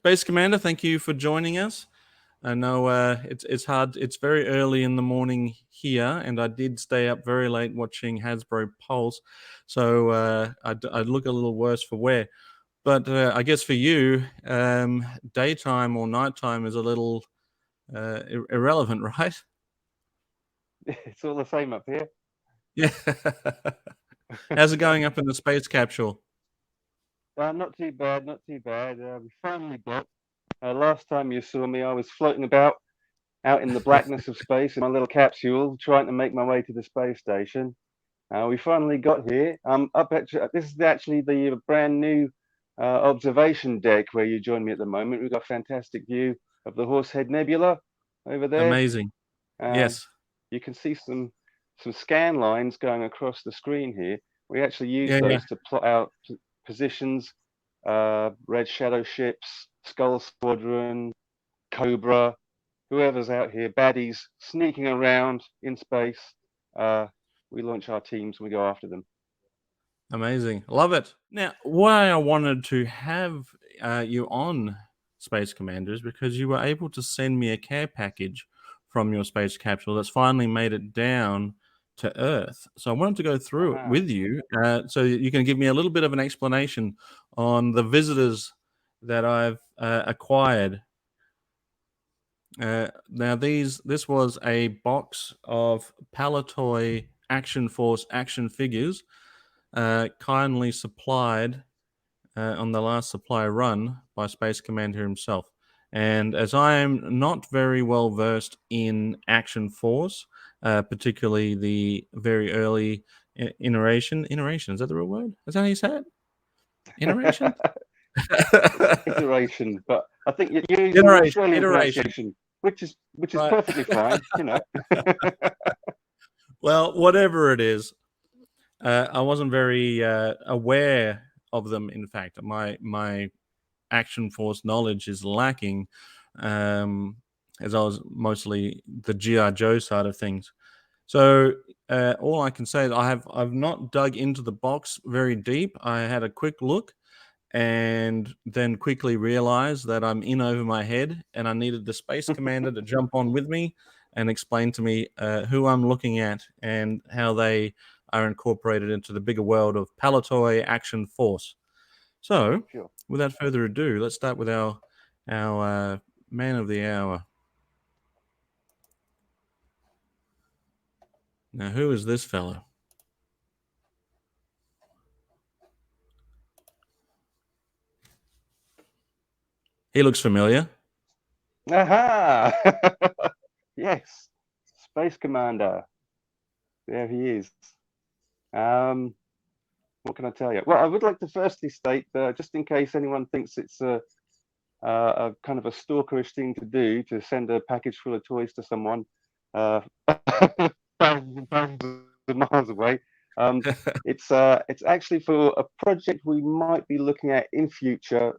Space Commander, thank you for joining us. I know it's hard. It's very early in the morning here, and I did stay up very late watching Hasbro Pulse, so I look a little worse for wear. But I guess for you, daytime or nighttime is a little irrelevant, right? It's all the same up here. Yeah. How's it going up in the space capsule? Not too bad, not too bad. We finally got. Last time you saw me, I was floating about out in the blackness of space in my little capsule, trying to make my way to the space station. We finally got here. Up actually, this is actually the brand new observation deck where you join me at the moment. We've got a fantastic view of the Horsehead Nebula over there. Amazing. Um, Yes. you can see some scan lines going across the screen here. We actually use Yeah, yeah. those to plot out positions, red shadow ships, Skull Squadron, Cobra, whoever's out here, baddies sneaking around in space. Uh, we launch our teams and we go after them. Amazing. Love it. Now, why I wanted to have you on Space Commander is because you were able to send me a care package from your space capsule that's finally made it down to Earth. So I wanted to go through it Aha. with you so you can give me a little bit of an explanation on the visitors that I've acquired. Now, this was a box of Palitoy Action Force action figures kindly supplied on the last supply run by Space Commander himself. And as I am not very well versed in Action Force, particularly the very early iteration, is that the real word? Is that how you say it? Iteration? Iteration, but I think you're using the Australian Iteration. pronunciation, which is Right. perfectly fine. Well, whatever it is, I wasn't very aware of them. In fact, my Action Force knowledge is lacking, as I was mostly the GI Joe side of things. So all I can say is I've not dug into the box very deep. I had a quick look and then quickly realized that I'm in over my head and I needed the Space Commander to jump on with me and explain to me who I'm looking at and how they are incorporated into the bigger world of Palitoy Action Force. So, Sure. without further ado, let's start with our man of the hour. Now, who is this fellow? He looks familiar. Aha! Yes, Space Commander. There he is. Um, what can I tell you? Well, I would like to firstly state, just in case anyone thinks it's a kind of a stalkerish thing to do, to send a package full of toys to someone uh, thousands of miles away. It's actually for a project we might be looking at in future.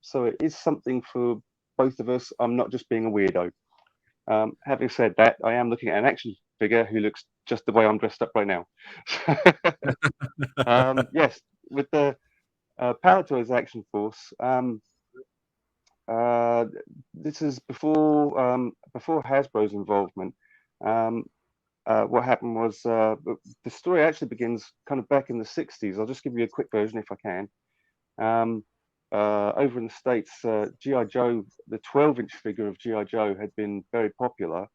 So it is something for both of us. I'm not just being a weirdo. Having said that, I am looking at an action figure who looks just the way I'm dressed up right now. Yes, with the Palitoy's Action Force. Uh, this is before Hasbro's involvement. Um, what happened was the story actually begins kind of back in the 60s. I'll just give you a quick version if I can. Um, Over in the States, G.I. Joe, the 12-inch figure of G.I. Joe had been very popular,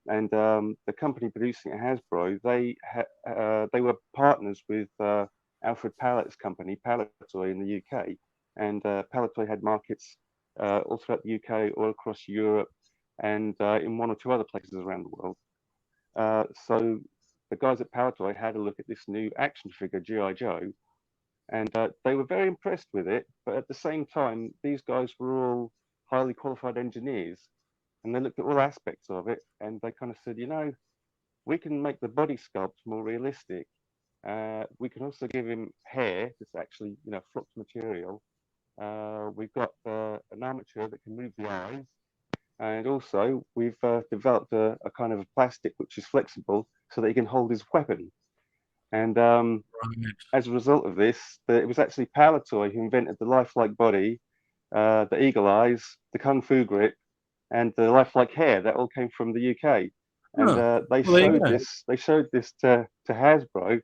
and the company producing it, Hasbro, they were partners with Alfred Pallet's company, Palitoy in the UK, and Palitoy had markets all throughout the UK, all across Europe, and in one or two other places around the world. So the guys at Palitoy had a look at this new action figure, G.I. Joe, and they were very impressed with it. But at the same time, these guys were all highly qualified engineers, and they looked at all aspects of it, and they kind of said, we can make the body sculpt more realistic. We can also give him hair that's actually, flocked material. We've got an armature that can move the eyes, and also we've developed a kind of a plastic which is flexible so that he can hold his weapon. And Right. as a result of this, it was actually Palitoy who invented the lifelike body, the eagle eyes, the kung fu grip, and the lifelike hair. That all came from the UK. And Huh. they Well, there you showed go. this. They showed this to Hasbro.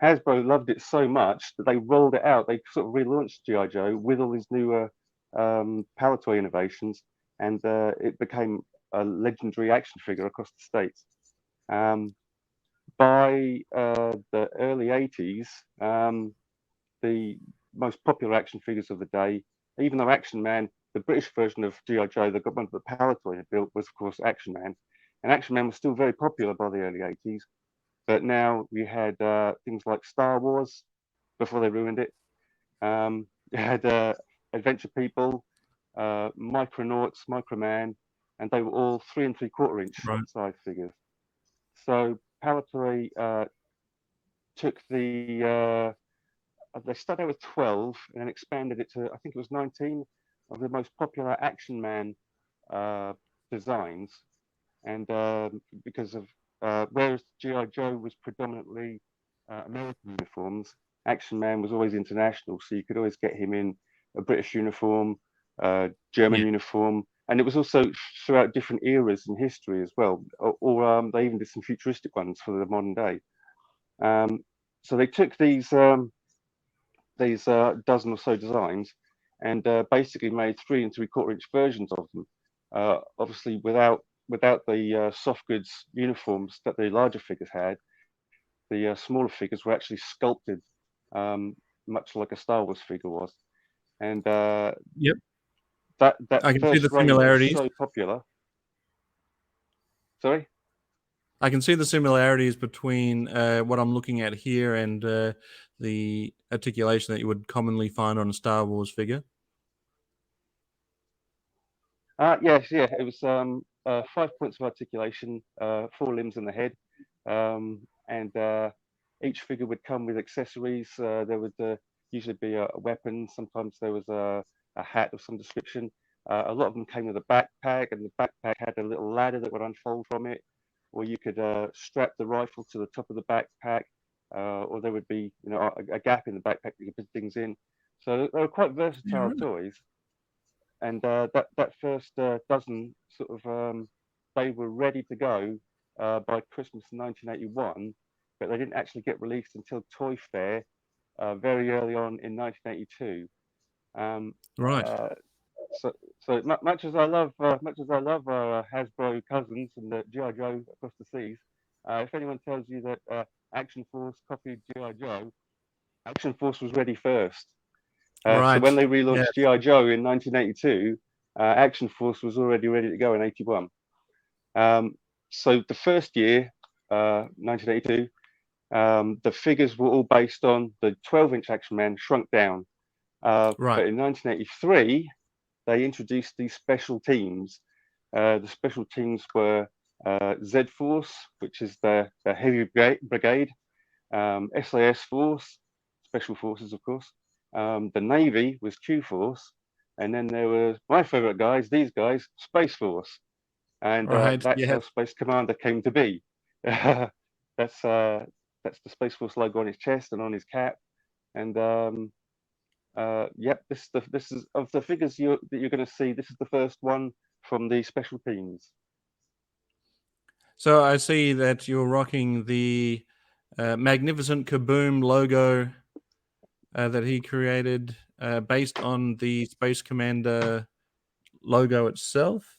Hasbro loved it so much that they rolled it out. They sort of relaunched GI Joe with all these newer Palitoy innovations, and it became a legendary action figure across the states. Um, by the early 80s, the most popular action figures of the day, even though Action Man, the British version of GI Joe, the one that Palitoy had built, was of course Action Man, and Action Man was still very popular by the early 80s. But now we had things like Star Wars before they ruined it. You had Adventure People, Micronauts, Microman, and they were all 3 3/4 inch Right. size figures. So Palitoy took they started out with 12 and then expanded it to, I think it was 19 of the most popular Action Man uh, designs. And because of, whereas G.I. Joe was predominantly American uniforms, Action Man was always international. So you could always get him in a British uniform, German Yeah. uniform. And it was also throughout different eras in history as well. Or they even did some futuristic ones for the modern day. So they took these dozen or so designs and basically made 3 3/4 inch versions of them. Obviously, without the soft goods uniforms that the larger figures had, the smaller figures were actually sculpted, um, much like a Star Wars figure was. And Yep. that I can see the first range was similarities. so popular. Sorry. I can see the similarities between what I'm looking at here and the articulation that you would commonly find on a Star Wars figure. Yes, yeah. It was 5 points of articulation, 4 limbs in the head, and each figure would come with accessories. There would usually be a weapon. Sometimes there was a hat of some description. A lot of them came with a backpack, and the backpack had a little ladder that would unfold from it, or you could strap the rifle to the top of the backpack, or there would be, a gap in the backpack that you could put things in. So they were quite Yeah, versatile right. toys. And that first dozen sort of they were ready to go by Christmas 1981, but they didn't actually get released until Toy Fair very early on in 1982. Um, Right. uh, so, much as I love our Hasbro cousins and the GI Joe across the seas, if anyone tells you that Action Force copied GI Joe, Action Force was ready first. So Right. when they Yeah. relaunched GI Joe in 1982, Action Force was already ready to go in 81. Um, so the first year, 1982, the figures were all based on the 12-inch Action Man shrunk down. Right. But in 1983, they introduced these special teams. The special teams were Z Force, which is the heavy brigade, SAS Force, Special Forces, of course. The Navy was Q Force, and then there were my favorite guys, these guys, Space Force, and Right. that's Yeah. how Space Commander came to be. that's that's the Space Force logo on his chest and on his cap, and yep, this is of the figures that you're going to see. This is the first one from the special teams. So I see that you're rocking the magnificent Kaboom logo that he created based on the Space Commander logo itself.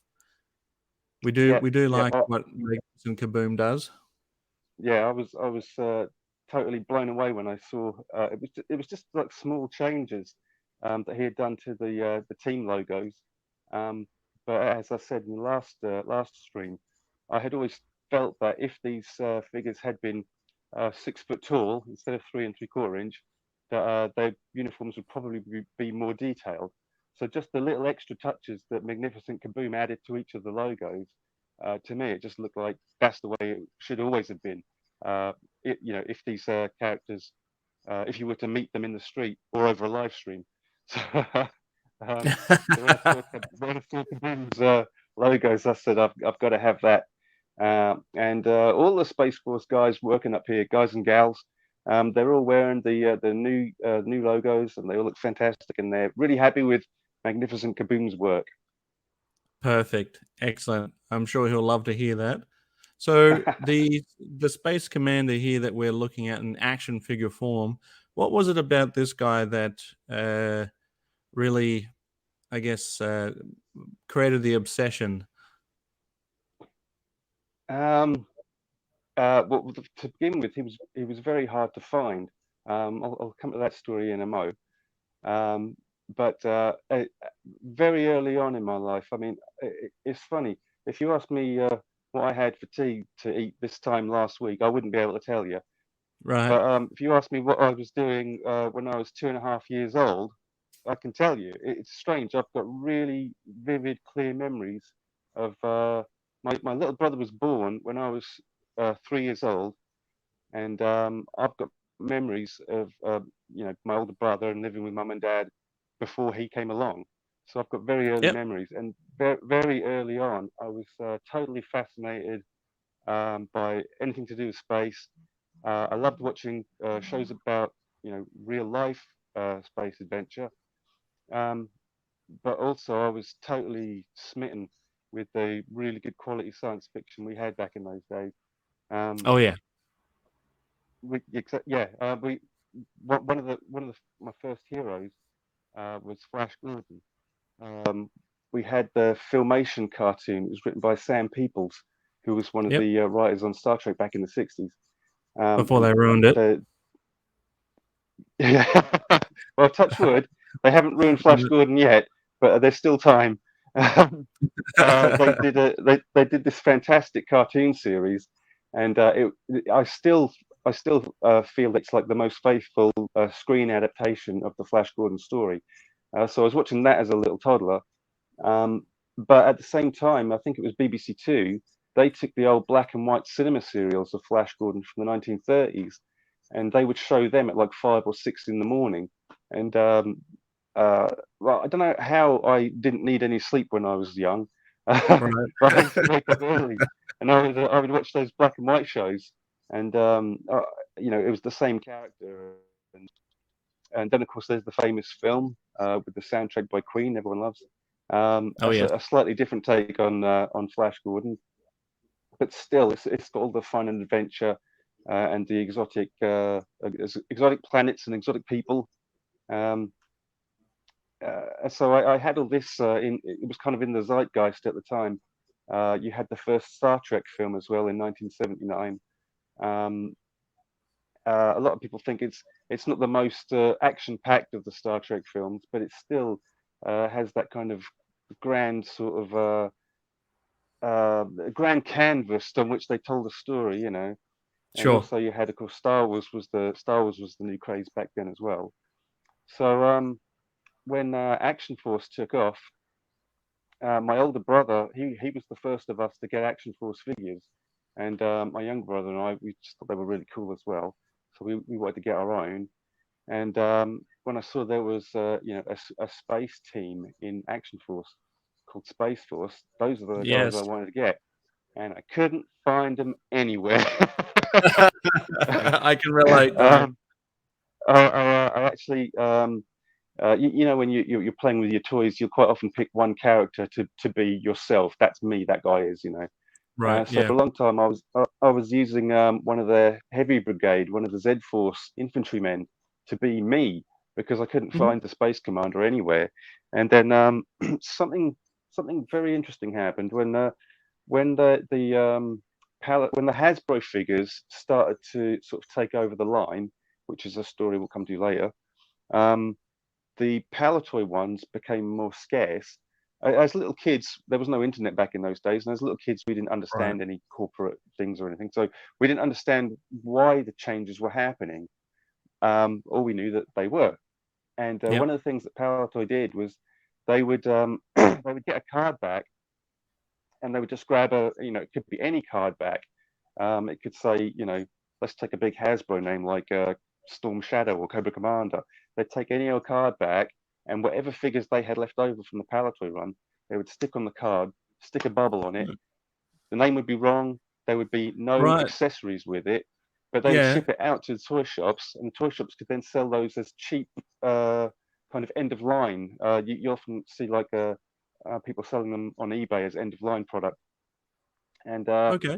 We do Yeah, we do yeah. like what Magnificent Kaboom does. Yeah, I was totally blown away when I saw it was just like small changes that he had done to the team logos. Um, but as I said in the last stream, I had always felt that if these figures had been 6 foot tall instead of 3 3/4 inch, that their uniforms would probably be more detailed. So just the little extra touches that Magnificent Kaboom added to each of the logos, to me, it just looked like that's the way it should always have been. Uh, if these characters, if you were to meet them in the street or over a live stream. So, so when I saw Kaboom's logos, I said I've got to have that. And all the Space Force guys working up here, guys and gals, they're all wearing the new logos, and they all look fantastic, and they're really happy with Magnificent Kaboom's work. Perfect. Excellent. I'm sure he'll love to hear that. So the Space Commander here that we're looking at in action figure form, what was it about this guy that really, I guess, created the obsession? Well, to begin with, he was very hard to find. I'll come to that story in a mo. But very early on in my life, I mean, it's funny. If you ask me what I had for tea to eat this time last week, I wouldn't be able to tell you. Right. But if you ask me what I was doing when I was 2.5 years old, I can tell you. It's strange. I've got really vivid, clear memories of my little brother was born when I was 3 years old, and I've got memories of my older brother and living with mum and dad before he came along. So I've got very early Yep. memories, and very early on, I was totally fascinated by anything to do with space. I loved watching shows about real life space adventure, um, but also I was totally smitten with the really good quality science fiction we had back in those days. Um, Oh yeah. yeah, we one of my first heroes was Flash Gordon. Um, we had the Filmation cartoon. It was written by Sam Peoples, who was one of Yep. the writers on Star Trek back in the 60s. Before And they ruined it. the well, touch wood, they haven't ruined Flash Gordon yet, but there's still time. They did this fantastic cartoon series, and I still feel it's like the most faithful screen adaptation of the Flash Gordon story. So I was watching that as a little toddler, but at the same time, I think it was BBC Two. They took the old black and white cinema serials of Flash Gordon from the 1930s, and they would show them at like 5 or 6 in the morning. And well, I don't know how I didn't need any sleep when I was young, but Right. I used to wake up early, and I would watch those black and white shows, and it was the same character, and then of course there's the famous film with the soundtrack by Queen, everyone loves. Oh That's yes. a slightly different take on Flash Gordon, but still, it's got all the fun and adventure and the exotic planets and exotic people. Um, so I had all this it was kind of in the zeitgeist at the time. You had the first Star Trek film as well in 1979. Um, a lot of people think it's not the most action-packed of the Star Trek films, but it still has that kind of grand sort of grand canvas on which they told a story, you know. And Sure. also you had, of course, Star Wars was the new craze back then as well. So when Action Force took off, my older brother he was the first of us to get Action Force figures, and my younger brother and I we just thought they were really cool as well. So we wanted to get our own. And when I saw there was a space team in Action Force called Space Force, those are the guys I Yes. wanted to get, and I couldn't find them anywhere. I can relate to that. um, I actually, when you're playing with your toys, you'll quite often pick one character to be yourself. That's me. That guy is, you know. Right. So Yeah. for a long time, I was using one of the heavy brigade, one of the Z Force infantrymen, to be me because I couldn't Mhm. find the Space Commander anywhere. And then something very interesting happened when when the Hasbro figures started to sort of take over the line, which is a story we'll come to later. Um, the Palitoy ones became more scarce. As little kids, there was no internet back in those days, and as little kids, we didn't Right. understand any corporate things or anything. So we didn't understand why the changes were happening. All we knew that they were. And one Yep. of the things that Palitoy did was they would they would get a card back, and they would just grab it could be any card back. It could say, let's take a big Hasbro name like Storm Shadow or Cobra Commander. They'd take any old card back, and whatever figures they had left over from the Palatoy run, they would stick on the card, stick a bubble on it. Mm. The name would be wrong. There would be no Right. accessories with it, but they would Yeah. ship it out to the toy shops, and the toy shops could then sell those as cheap uh, kind of end of line. You often see like people selling them on eBay as end of line product, and Okay.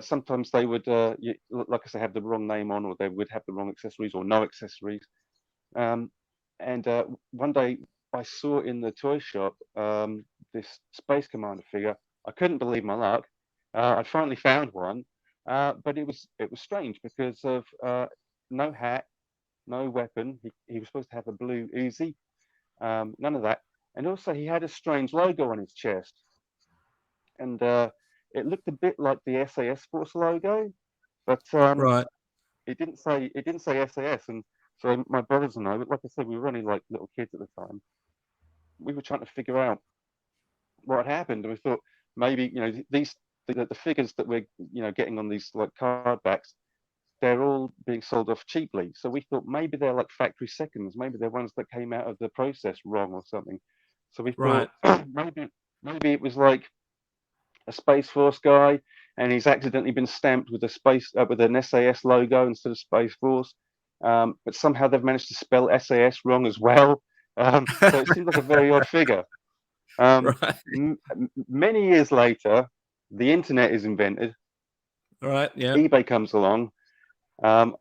sometimes they would, like I say, have the wrong name on, or they would have the wrong accessories or no accessories. Um, and one day I saw in the toy shop this Space Commander figure. I couldn't believe my luck. I finally found one, but it was strange because of no hat, no weapon. He was supposed to have a blue Uzi, none of that, and also he had a strange logo on his chest, and it looked a bit like the SAS Force logo, but Right. it didn't say SAS, and so my brothers and I, like I said, we were only like little kids at the time. We were trying to figure out what had happened, and we thought maybe these the figures that we're getting on these like card backs, they're all being sold off cheaply. So we thought maybe they're like factory seconds, maybe they're ones that came out of the process wrong or something. So we Right. thought maybe it was like a Space Force guy, and he's accidentally been stamped with a with an SAS logo instead of Space Force. But somehow they've managed to spell SAS wrong as well. So it seems like a very odd figure. Um, Right. Many years later, the internet is invented. Right. Yeah. eBay comes along. I'm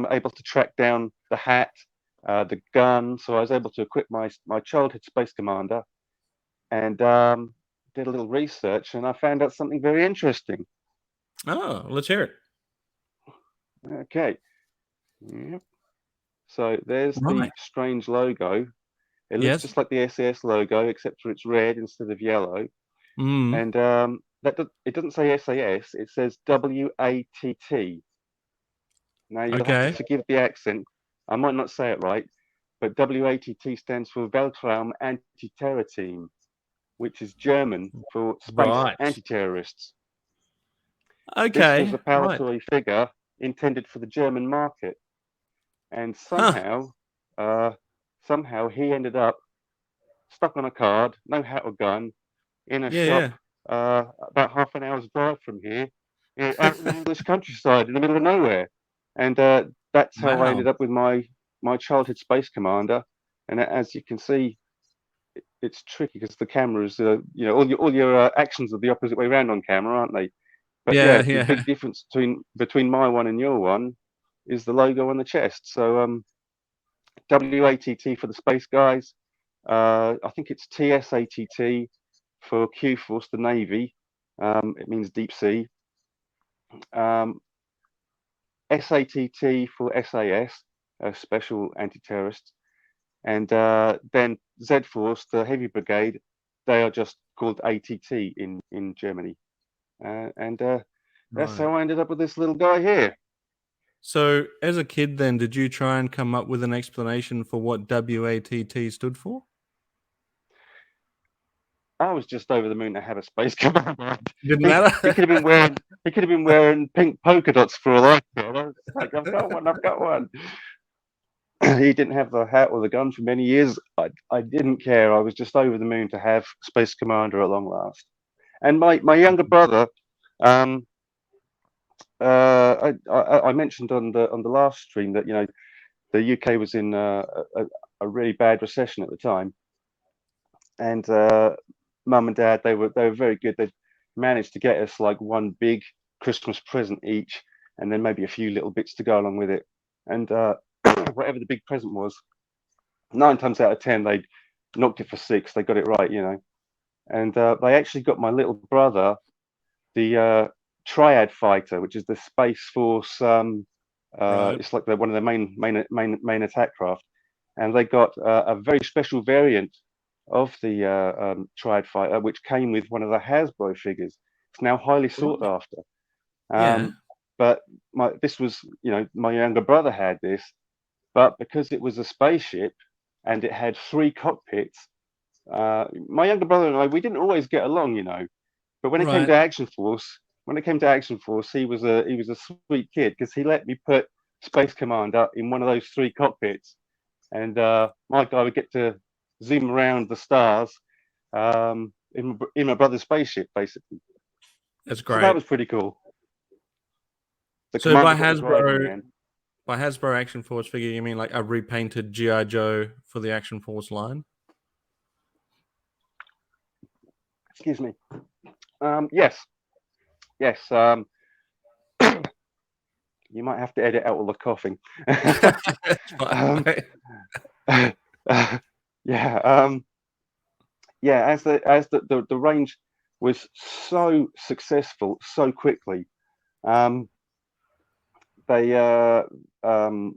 able to track down the hat, the gun. So I was able to equip my childhood Space Commander, and did a little research, and I found out something very interesting. Oh, let's hear it. Okay. Yep. So there's the Right. strange logo. It looks Yes. just like the SAS logo, except for it's red instead of yellow. Mm. And it doesn't say SAS, it says WATT. Now you'll have to Okay. forgive the accent. I might not say it right, but WATT stands for Weltraum Anti-Terror Team, which is German for space Right. anti-terrorists. This was Okay. a Right. Palitoy figure intended for the German market, and Huh. uh, somehow he ended up stuck on a card, no hat or gun, in a shop Yeah. about half an hour's drive from here, out in the English countryside in the middle of nowhere. And that's how I ended Wow. up with my childhood Space Commander. And as you can see, it's tricky because the cameras, all your actions are the opposite way around on camera, aren't they? But Yeah. yeah, the Yeah. big difference between my one and your one is the logo on the chest. So WATT for the space guys. I think it's TSATT for Q Force, the Navy. It means deep sea. Um, SATT for SAS, Special Anti-Terrorists. And then Z Force, the Heavy Brigade, they are just called ATT in Germany. And that's Right. how I ended up with this little guy here. So, as a kid, then, did you try and come up with an explanation for what WATT stood for? I was just over the moon to have a space commander. Didn't He matter. he could have been wearing pink polka dots for all I care. I was like, I've got one, I've got one. He didn't have the hat or the gun for many years. I didn't care. I was just over the moon to have Space Commander at long last. And my younger brother, um, I mentioned on the last stream that the UK was in a really bad recession at the time, and mum and dad they were very good. They managed to get us like one big Christmas present each, and then maybe a few little bits to go along with it. And whatever the big present was, 9 times out of 10 they knocked it for six. They got it right. And they actually got my little brother the Triad Fighter, which is the Space Force. Right. It's like one of the main attack craft, and they got a very special variant of the Triad Fighter, which came with one of the Hasbro figures. It's now highly sought Right. after. Yeah. But this was, my younger brother had this, but because it was a spaceship and it had three cockpits, my younger brother and I, we didn't always get along. But when it came Right. to Action Force, he was a sweet kid because he let me put Space Commander in one of those three cockpits, and my guy would get to zoom around the stars in my brother's spaceship, basically. That's So that great. was pretty cool. The So by commander got the drive in the Hasbro, end. By Hasbro Action Force figure, you mean like a repainted G.I. Joe for the Action Force line? Excuse me. Yes. Yes. You might have to edit out all the coughing. Yeah. Yeah. As the range was so successful so quickly, they one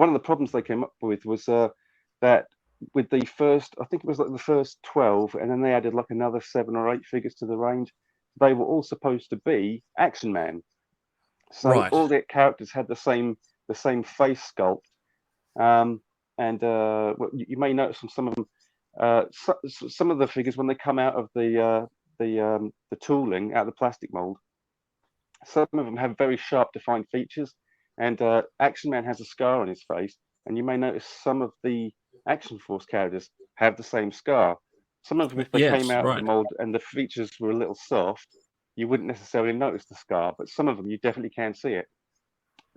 of the problems they came up with was that with the first, I think it was like the first 12, and then they added like another 7 or 8 figures to the range. They were all supposed to be Action Man, so Right. all the characters had the same face sculpt. And you may notice from some of them, some of the figures when they come out of the tooling out of the plastic mold, some of them have very sharp defined features, and Action Man has a scar on his face, and you may notice some of the Action Force characters have the same scar. Some of them, if they came Yes, out of right. the mold and the features were a little soft, you wouldn't necessarily notice the scar, but some of them you definitely can see it.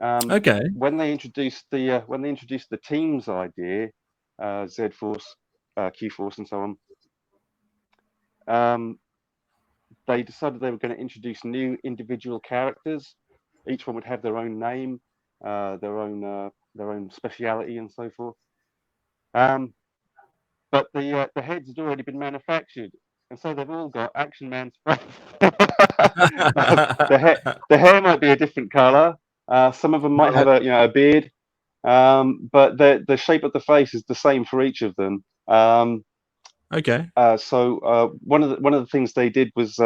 Okay. When they introduced the teams idea, Z Force, Q Force, and so on, they decided they were going to introduce new individual characters. Each one would have their own name, their own speciality, and so forth. But the heads had already been manufactured, and so they've all got Action Man's face. The hair might be a different color. Some of them might have Right. a beard, but the shape of the face is the same for each of them. Okay. So one of the things they did was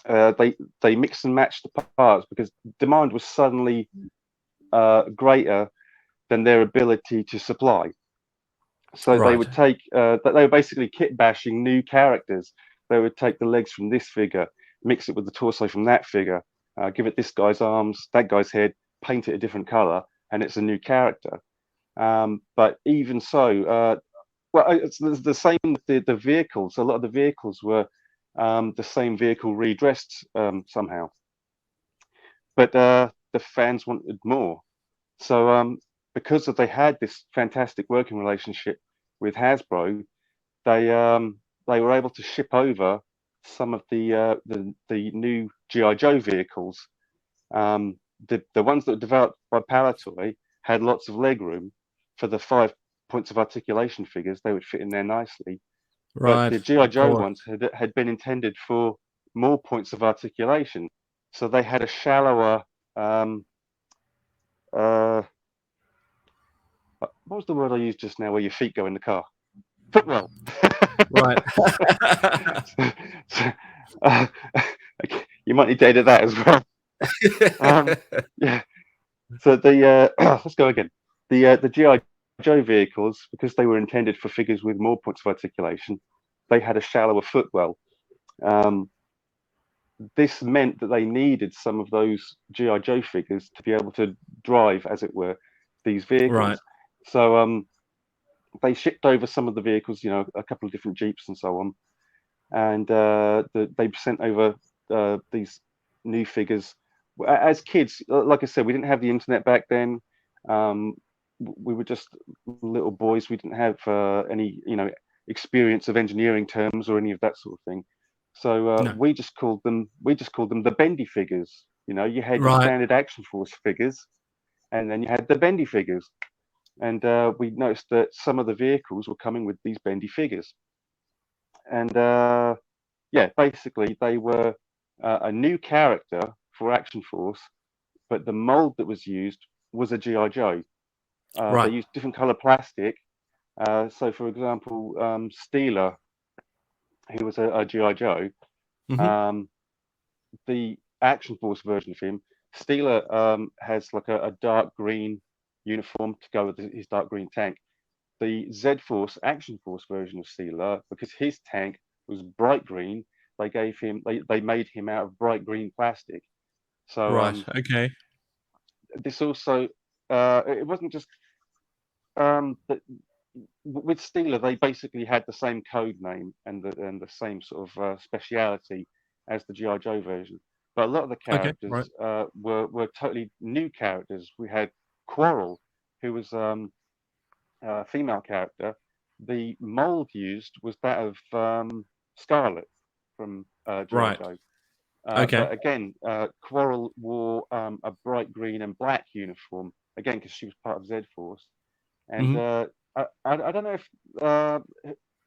they mixed and matched the parts because demand was suddenly greater than their ability to supply. So they Right. would take they were basically kit bashing new characters. They would take the legs from this figure, mix it with the torso from that figure, give it this guy's arms, that guy's head, paint it a different color, and it's a new character. But even so, well, it's the same with the vehicles. A lot of the vehicles were the same vehicle redressed somehow, but the fans wanted more. So because they had this fantastic working relationship with Hasbro, they were able to ship over some of the new GI Joe vehicles. The ones that were developed by Palitoy had lots of leg room for the 5 points of articulation figures. They would fit in there nicely. But Right. the GI Of Joe course. ones had been intended for more points of articulation, so they had a shallower. Uh, what was the word I used just now? Where your feet go in the car? Footwell. Right. So, uh, okay, you might need to edit that as well. Yeah. So let's go again. The GI Joe vehicles, because they were intended for figures with more points of articulation, they had a shallower footwell. Um, this meant that they needed some of those GI Joe figures to be able to drive, as it were, these Right. vehicles. So they shipped over some of the vehicles, a couple of different Jeeps and so on, and they sent over these new figures. As kids, like I said, we didn't have the internet back then. We were just little boys. We didn't have any, experience of engineering terms or any of that sort of thing. So No. we just called them the bendy figures. You had your Right. standard Action Force figures, and then you had the bendy figures. And we noticed that some of the vehicles were coming with these bendy figures. And yeah, basically they were a new character for Action Force, but the mold that was used was a GI Joe. They Right. used different color plastic. So, for example, Steeler, who was a GI Joe, Hmm. um, the Action Force version of him, Steeler has like a dark green uniform to go with his dark green tank. The Z Force Action Force version of Steeler, because his tank was bright green, they made him out of bright green plastic. So Right. Okay. this also it wasn't just that with Steeler they basically had the same code name and the same sort of speciality as the GI Joe version. but a lot of the Okay, right. characters were totally new characters. We had Quarrel, who was a female character. The mold used was that of Scarlet from G.I. Right. Joe. Okay. But again, Quarrel wore a bright green and black uniform, again, because she was part of Z Force. And Hmm. I don't know if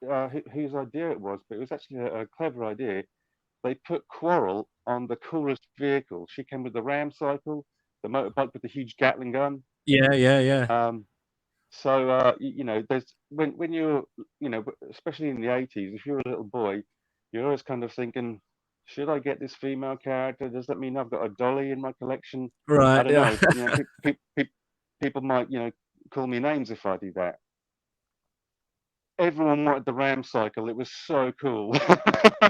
uh, whose idea it was, but it was actually a clever idea. They put Quarrel on the coolest vehicle. She came with the Ram cycle, the motorbike with the huge Gatling gun. Yeah, yeah, yeah. Um, so there's when you're especially in the 80s, if you're a little boy, you're always kind of thinking, should I get this female character? Does that mean I've got a dolly in my collection? I Right. don't Yeah. know. People might call me names if I do that. Everyone wanted the Ram cycle. It was so cool.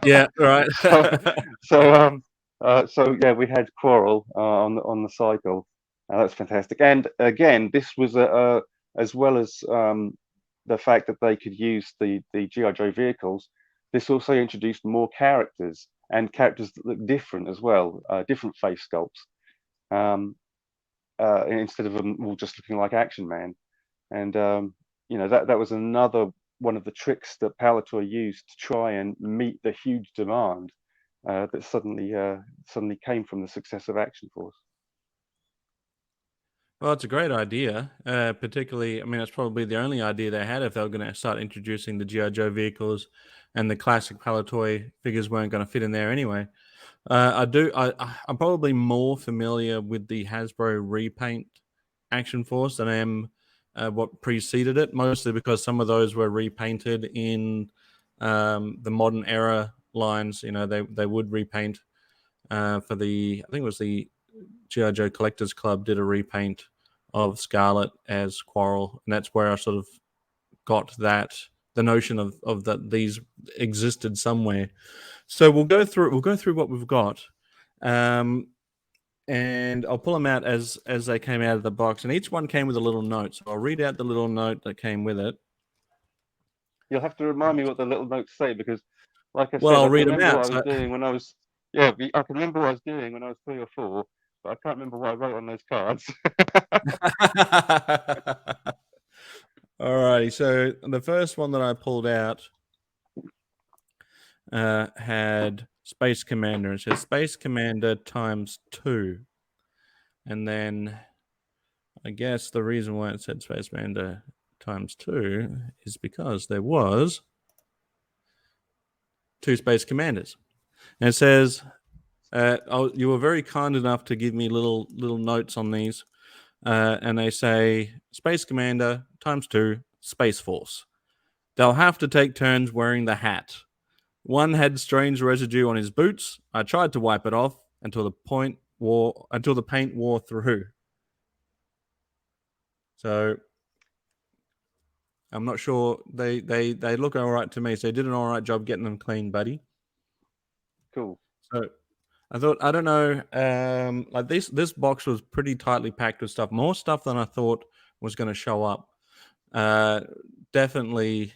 Yeah. Right. so so yeah, we had Quarrel on the cycle. That's fantastic. And again, this was as well as the fact that they could use the GI Joe vehicles. This also introduced more characters and characters that look different as well, different face sculpts. Um, Instead of them all just looking like Action Man. And that was another one of the tricks that Palitoy used to try and meet the huge demand that suddenly came from the success of Action Force. Well, it's a great idea. Particularly, I mean, it's probably the only idea they had if they were going to start introducing the GI Joe vehicles, and the classic Palitoy figures weren't going to fit in there anyway. I'm probably more familiar with the Hasbro repaint Action Force than I am what preceded it. Mostly because some of those were repainted in the modern era lines. You know, they would repaint for the, I think it was the G.I. Joe Collectors Club did a repaint of Scarlet as Quarrel, and that's where I sort of got the notion of that these existed somewhere. So we'll go through what we've got, and I'll pull them out as they came out of the box, and each one came with a little note. So I'll read out the little note that came with it. You'll have to remind me what the little notes say because, like I Well, said, I'll I can read them remember what out. I was So doing when I was yeah, I can remember what I was doing when I was 3 or 4, but I can't remember what I wrote on those cards. Alrighty, so the first one that I pulled out had Space Commander. It says Space Commander ×2. And then I guess the reason why it said Space Commander ×2 is because there was 2 Space Commanders. And it says, you were very kind enough to give me little notes on these. And they say Space Commander ×2 Space Force. They'll have to take turns wearing the hat. One had strange residue on his boots. I tried to wipe it off until the paint wore through. So I'm not sure. They look all right to me. So they did an all right job getting them clean, buddy. Cool. So I thought, I don't know, like this box was pretty tightly packed with stuff, more stuff than I thought was going to show up. Definitely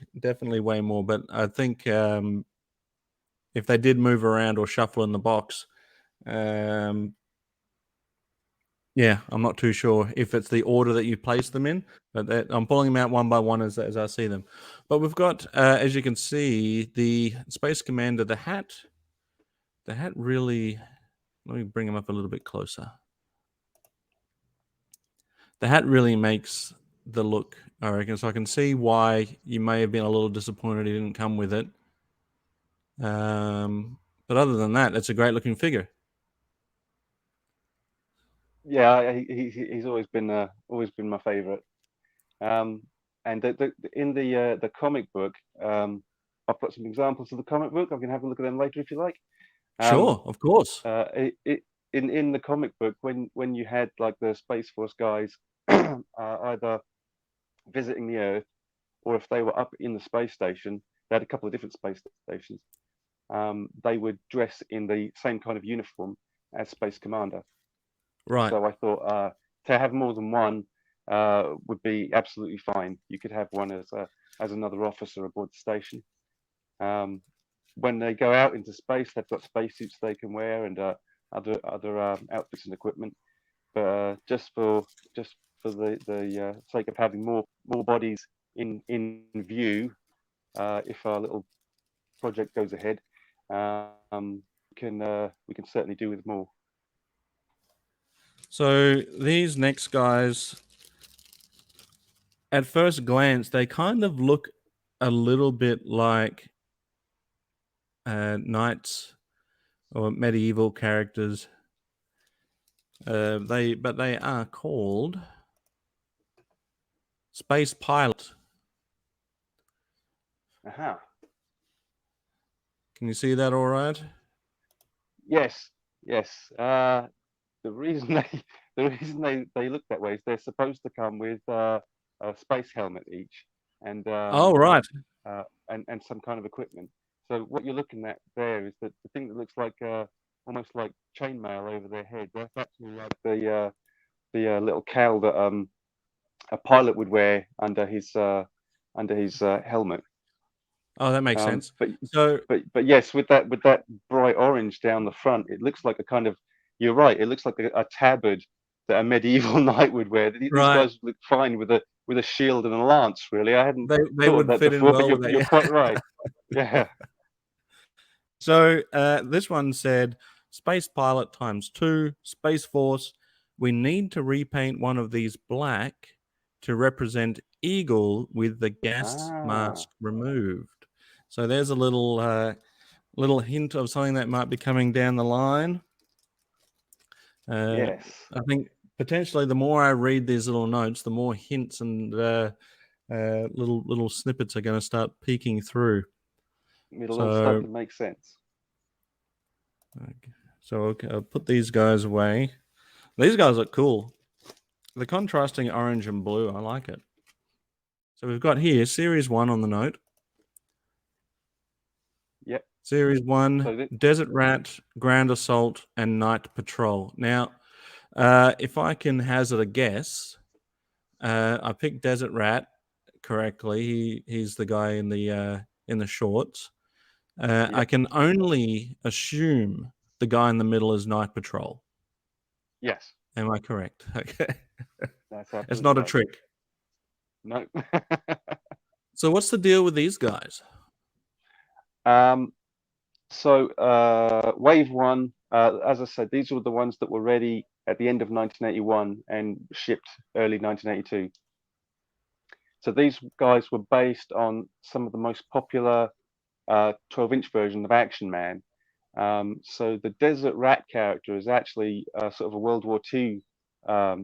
way more. But I think if they did move around or shuffle in the box, yeah, I'm not too sure if it's the order that you place them in, but I'm pulling them out one by one as I see them. But we've got, as you can see, the Space Commander, the hat really, let me bring him up a little bit closer. The hat really makes the look, I reckon, so I can see why you may have been a little disappointed he didn't come with it. But other than that, it's a great looking figure. Yeah, he's always been my favorite. And in the comic book, I've got some examples of the comic book. I can have a look at them later if you like. Sure, of course. In the comic book, when you had like the Space Force guys either visiting the Earth or if they were up in the space station, they had a couple of different space stations. They would dress in the same kind of uniform as Space Commander. Right. So I thought to have more than one would be absolutely fine. You could have one as another officer aboard the station. When they go out into space, they've got spacesuits they can wear, and other outfits and equipment. But just for the sake of having more bodies in view, if our little project goes ahead, we can certainly do with more. So these next guys, at first glance, they kind of look a little bit like knights or medieval characters. They are called Space Pilot. Aha. Can you see that all right? Yes, yes. The reason they look that way is they're supposed to come with a space helmet each, and Oh, right. and some kind of equipment. So what you're looking at there is that the thing that looks like almost like chainmail over their head. That's actually like the little cowl that a pilot would wear under his helmet. Oh, that makes sense. But So, yes, with that bright orange down the front, it looks like a kind of. You're right. It looks like a tabard that a medieval knight would wear. These right, guys look fine with a shield and a lance. Really, I hadn't they thought of would that fit in before, but well with you're that. quite right. Yeah. So this one said Space Pilot ×2, Space Force. We need to repaint one of these black to represent Eagle with the gas Ah, mask removed. So there's a little hint of something that might be coming down the line. yes. I think potentially the more I read these little notes, the more hints and little snippets are going to start peeking through. It'll all start So, to make sense. okay, I'll put these guys away. These guys look cool. The contrasting orange and blue, I like it. So we've got here Series 1 on the note. Yep. Series 1, So Desert Rat, Ground Assault, and Night Patrol. Now, if I can hazard a guess, I picked Desert Rat correctly. He's the guy in the shorts. I yep. can only assume the guy in the middle is Night Patrol. Yes. Am I correct? Okay. That's It's absolutely not a right. trick. No. So what's the deal with these guys? um. So wave one, as I said, these were the ones that were ready at the end of 1981 and shipped early 1982. So these guys were based on some of the most popular 12-inch version of Action Man. So the Desert Rat character is actually sort of a World War II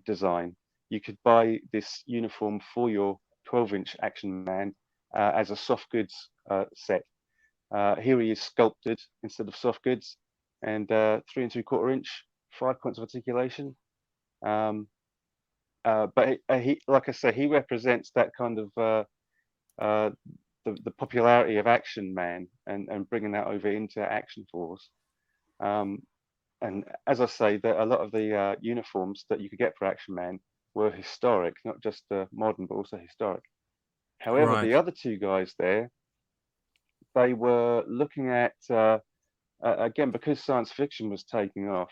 design. You could buy this uniform for your 12-inch Action Man as a soft goods set. Here he is sculpted instead of soft goods, and 3 3/4 inch, 5 points of articulation. Um, but he, like I say, he represents that kind of uh, the popularity of Action Man and bringing that over into Action Force. Um, and as I say, that a lot of the uniforms that you could get for Action Man were historic, not just modern, but also historic. However, Right. the other two guys there, they were looking at again, because science fiction was taking off,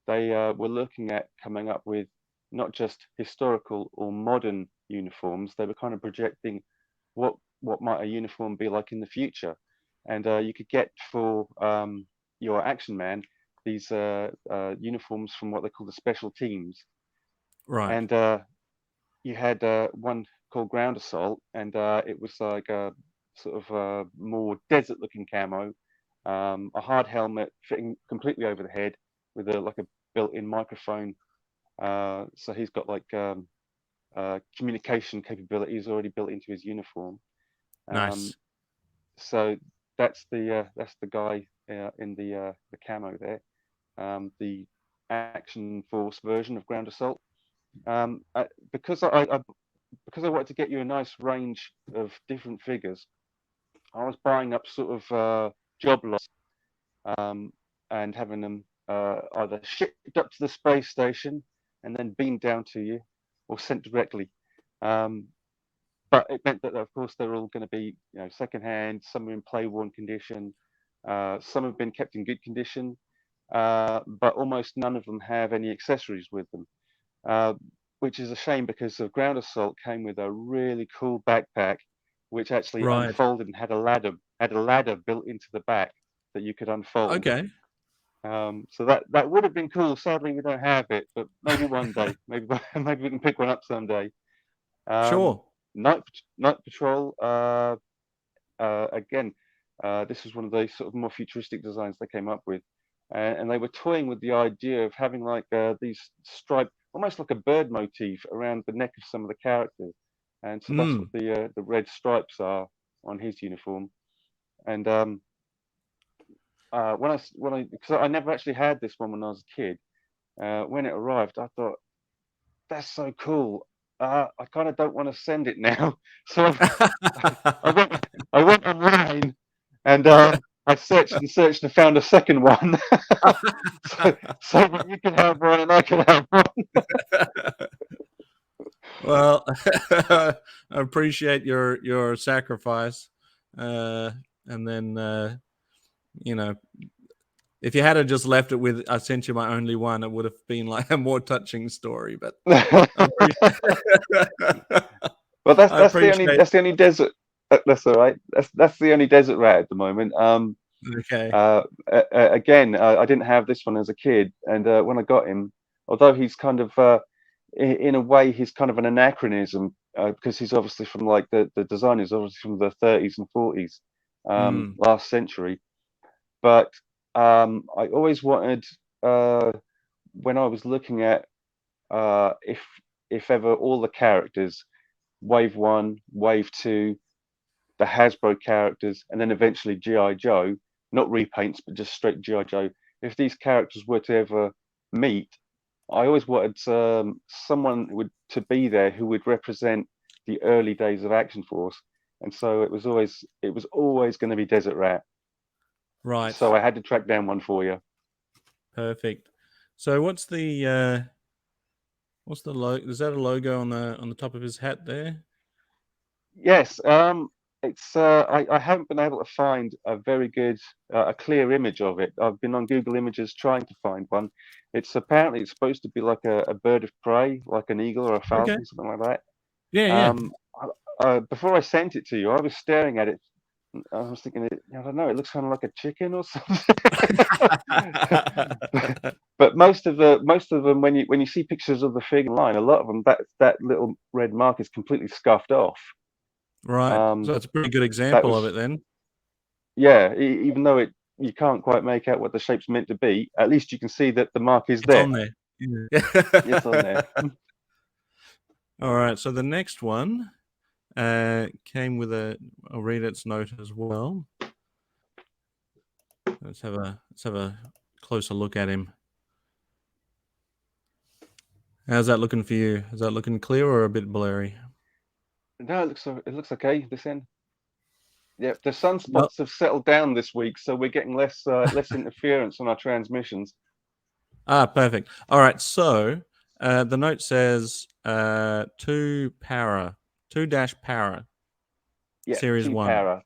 they were looking at coming up with not just historical or modern uniforms. They were kind of projecting what might a uniform be like in the future, and you could get for your Action Man these uniforms from what they call the special teams, Right. and you had one called Ground Assault, and it was like a sort of more desert-looking camo, a hard helmet fitting completely over the head with a built-in microphone. So he's got like communication capabilities already built into his uniform. Um, Nice. so that's the guy in the camo there, the Action Force version of Ground Assault. Um, I, because I because I wanted to get you a nice range of different figures, I was buying up sort of job lots um, and having them either shipped up to the space station and then beamed down to you, or sent directly. Um, but it meant that, of course, they're all going to be, secondhand. Some are in play worn condition. Some have been kept in good condition. but almost none of them have any accessories with them, which is a shame because the Ground Assault came with a really cool backpack, which actually Right. unfolded and had a ladder built into the back that you could unfold. Okay. So that would have been cool. Sadly, we don't have it, but maybe one day, maybe maybe we can pick one up someday. Um, Sure. Night Patrol. Again, this was one of the sort of more futuristic designs they came up with, and they were toying with the idea of having like these striped, almost like a bird motif around the neck of some of the characters, and so that's what Mm. the red stripes are on his uniform. And because I never actually had this one when I was a kid, when it arrived, I thought that's so cool. I kind of don't want to send it now, so I went I went online and I searched and searched and found a second one, so that you can have one and I can have one. Well, I appreciate your sacrifice, and then you know, if you had just left it with "I sent you my only one," it would have been like a more touching story. But I appreciate, Well, I appreciate. that's the only desert. That's all right. That's the only desert rat at the moment. Okay. Again, I didn't have this one as a kid, and when I got him, although he's kind of in a way he's kind of an anachronism because he's obviously from like the design is obviously from the 30s and 40s, Mm. last century. But I always wanted when I was looking at if ever all the characters, Wave One, Wave Two, the Hasbro characters, and then eventually GI Joe, not repaints but just straight GI Joe. If these characters were to ever meet, I always wanted someone to be there who would represent the early days of Action Force, and so it was always going to be Desert Rat. Right. So I had to track down one for you. Perfect. So what's the logo? Is that a logo on the top of his hat there? Yes, it's I haven't been able to find a very good a clear image of it. I've been on Google Images trying to find one. It's supposed to be like a bird of prey, like an eagle or a Okay. falcon, something like that. Yeah, yeah. Um, Before I sent it to you, I was staring at it. I was thinking, I don't know, it looks kind of like a chicken or something. But most of them, when you see pictures of the figure line, a lot of them that little red mark is completely scuffed off. Right. Um, So it's a pretty good that example of was it then. Yeah, even though you can't quite make out what the shape's meant to be, at least you can see that the mark is It's there. on there. It's on there. All right. So the next one came with I'll read its note as well. Let's have a closer look at him. How's that looking for you? Is that looking clear or a bit blurry? No, it looks okay this end. Yeah, the Well, sunspots have settled down this week, so we're getting less interference on our transmissions. perfect. All right. So the note says 2-para Yeah, series two 1. para.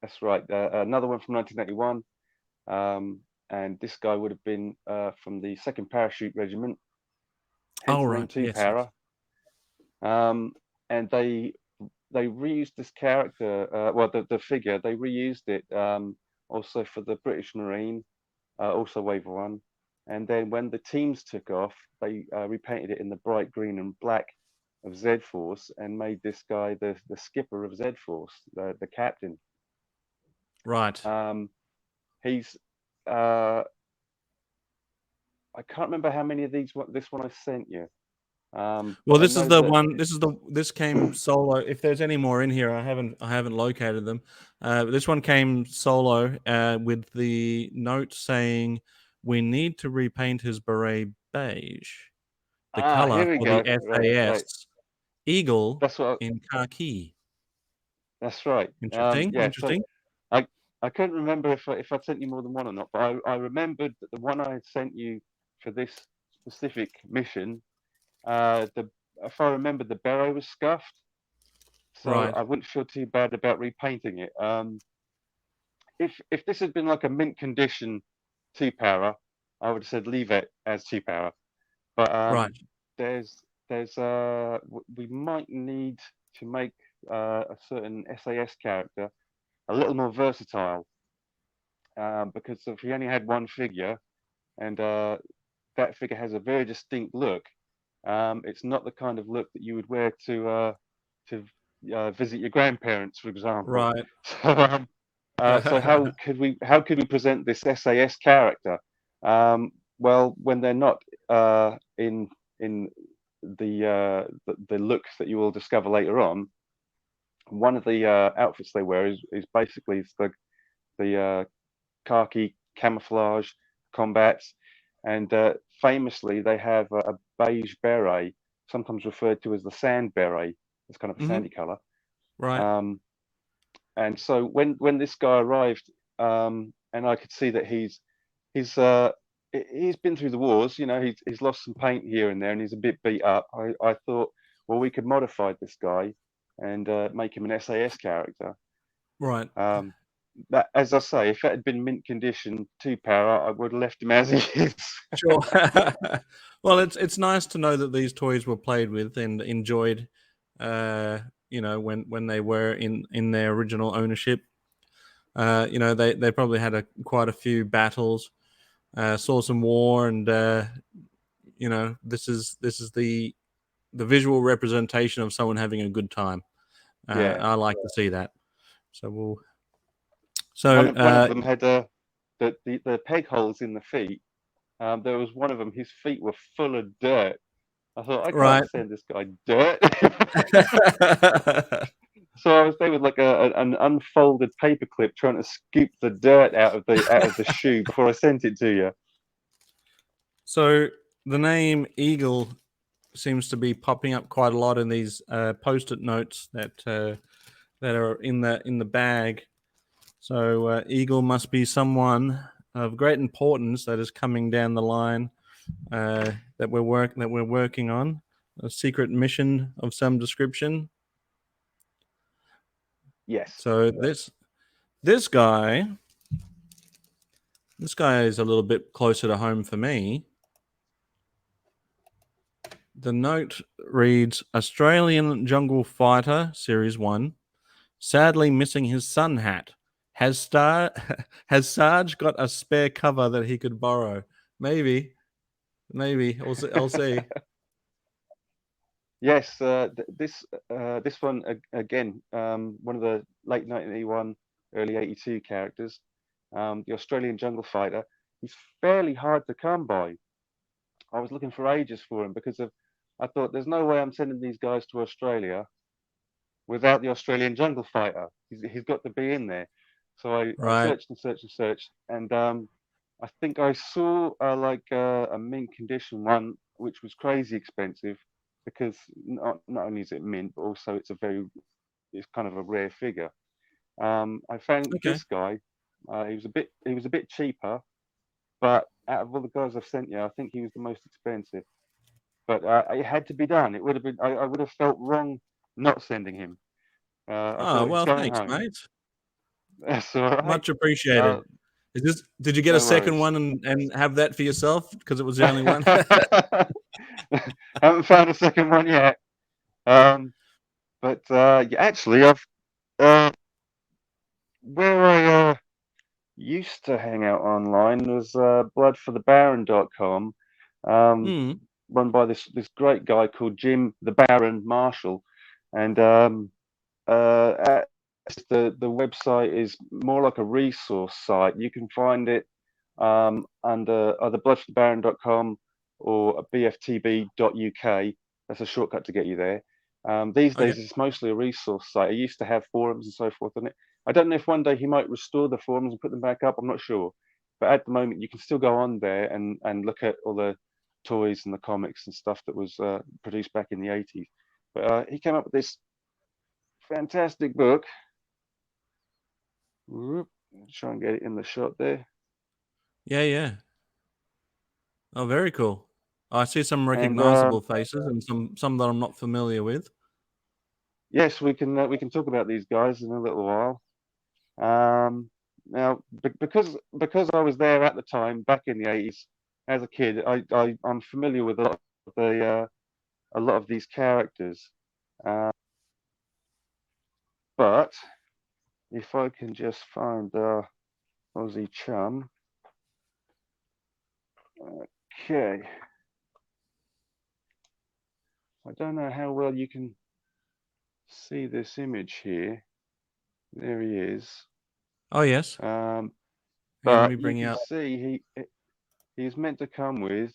That's right. Another one from 1981, and this guy would have been from the Second Parachute Regiment, hence Oh, the name right. two Yes, yes. para. And they reused this character, well, the figure, they reused it also for the British Marine, also Wave One. And then when the teams took off, they repainted it in the bright green and black of Z Force and made this guy the skipper of Z Force, the captain. Right. He's I can't remember how many of this one I sent you. Well, But I this is know the that one. This came solo. If there's any more in here, I haven't located them. This one came solo with the note saying we need to repaint his beret beige, the color here we for the go. Right. SAS eagle That's what in khaki. That's right. Interesting. Yeah, so Interesting. I I couldn't remember if I'd sent you more than one or not, but I remembered that the one I had sent you for this specific mission, the if I remember the beret was scuffed, so Right. I wouldn't feel too bad about repainting it. If this had been like a mint condition 2 power, I would have said leave it as 2 power. But Right. there's we might need to make a certain SAS character a little more versatile, because if he only had one figure, and that figure has a very distinct look, it's not the kind of look that you would wear to visit your grandparents, for example. Right. So how could we present this SAS character? Well, when they're not in the look that you will discover later on, one of the outfits they wear is basically the khaki camouflage combats, and famously they have a beige beret, sometimes referred to as the sand beret. It's kind of a sandy color. Right. And so when this guy arrived, and I could see that he's been through the wars. He's lost some paint here and there, and he's a bit beat up. I thought, well, we could modify this guy and make him an SAS character. Right. That, as I say, if it had been mint condition 2 power, I would have left him as he is. Sure. Well, it's nice to know that these toys were played with and enjoyed. When they were in their original ownership. They probably had quite a few battles, saw some war, and this is the visual representation of someone having a good time. Yeah. I like to see that. So we'll. One of them had the peg holes in the feet. There was one of them. His feet were full of dirt. I thought, I can't send this guy dirt. So I was there with like an unfolded paperclip trying to scoop the dirt out of the shoe before I sent it to you. So the name Eagle seems to be popping up quite a lot in these post-it notes that are in the bag. So Eagle must be someone of great importance that is coming down the line that we're working on, a secret mission of some description. Yes. So this guy is a little bit closer to home for me. The note reads, Australian Jungle Fighter Series 1, sadly missing his sun hat. Has Sarge got a spare cover that he could borrow? Maybe. I'll see. Yes, this one again, one of the late 1981, early 82 characters, the Australian Jungle Fighter. He's fairly hard to come by. I was looking for ages for him because I thought there's no way I'm sending these guys to Australia without the Australian Jungle Fighter. He's got to be in there. So I searched and searched and searched, and I think I saw a mint condition one, which was crazy expensive because not only is it mint, but also it's kind of a rare figure. I found this guy. He was a bit cheaper, but out of all the guys I've sent you, I think he was the most expensive. But it had to be done. It would have been. I would have felt wrong not sending him. I thought he's going thanks, home. mate. That's all right. Much appreciated. Did you get a second one and have that for yourself because it was the only one? Haven't found a second one yet. But actually, I've where I used to hang out online was bloodforthebaron.com, run by this great guy called Jim the Baron Marshall, and the website is more like a resource site. You can find it under either bloodforthebaron.com or bftb.uk. That's a shortcut to get you there. These days, it's mostly a resource site. I used to have forums and so forth on it. I don't know if one day he might restore the forums and put them back up. I'm not sure. But at the moment, you can still go on there and look at all the toys and the comics and stuff that was produced back in the 80s. But he came up with this fantastic book. Try and get it in the shot there. Yeah. Oh, very cool. I see some recognizable faces and some that I'm not familiar with. Yes, we can talk about these guys in a little while. now because I was there at the time back in the 80s as a kid, I'm familiar with a lot of these characters. Uh, but if I can just find Aussie Chum. Okay. I don't know how well you can see this image here. There he is. Oh yes. Here, let me But you bring you can up. see he's meant to come with,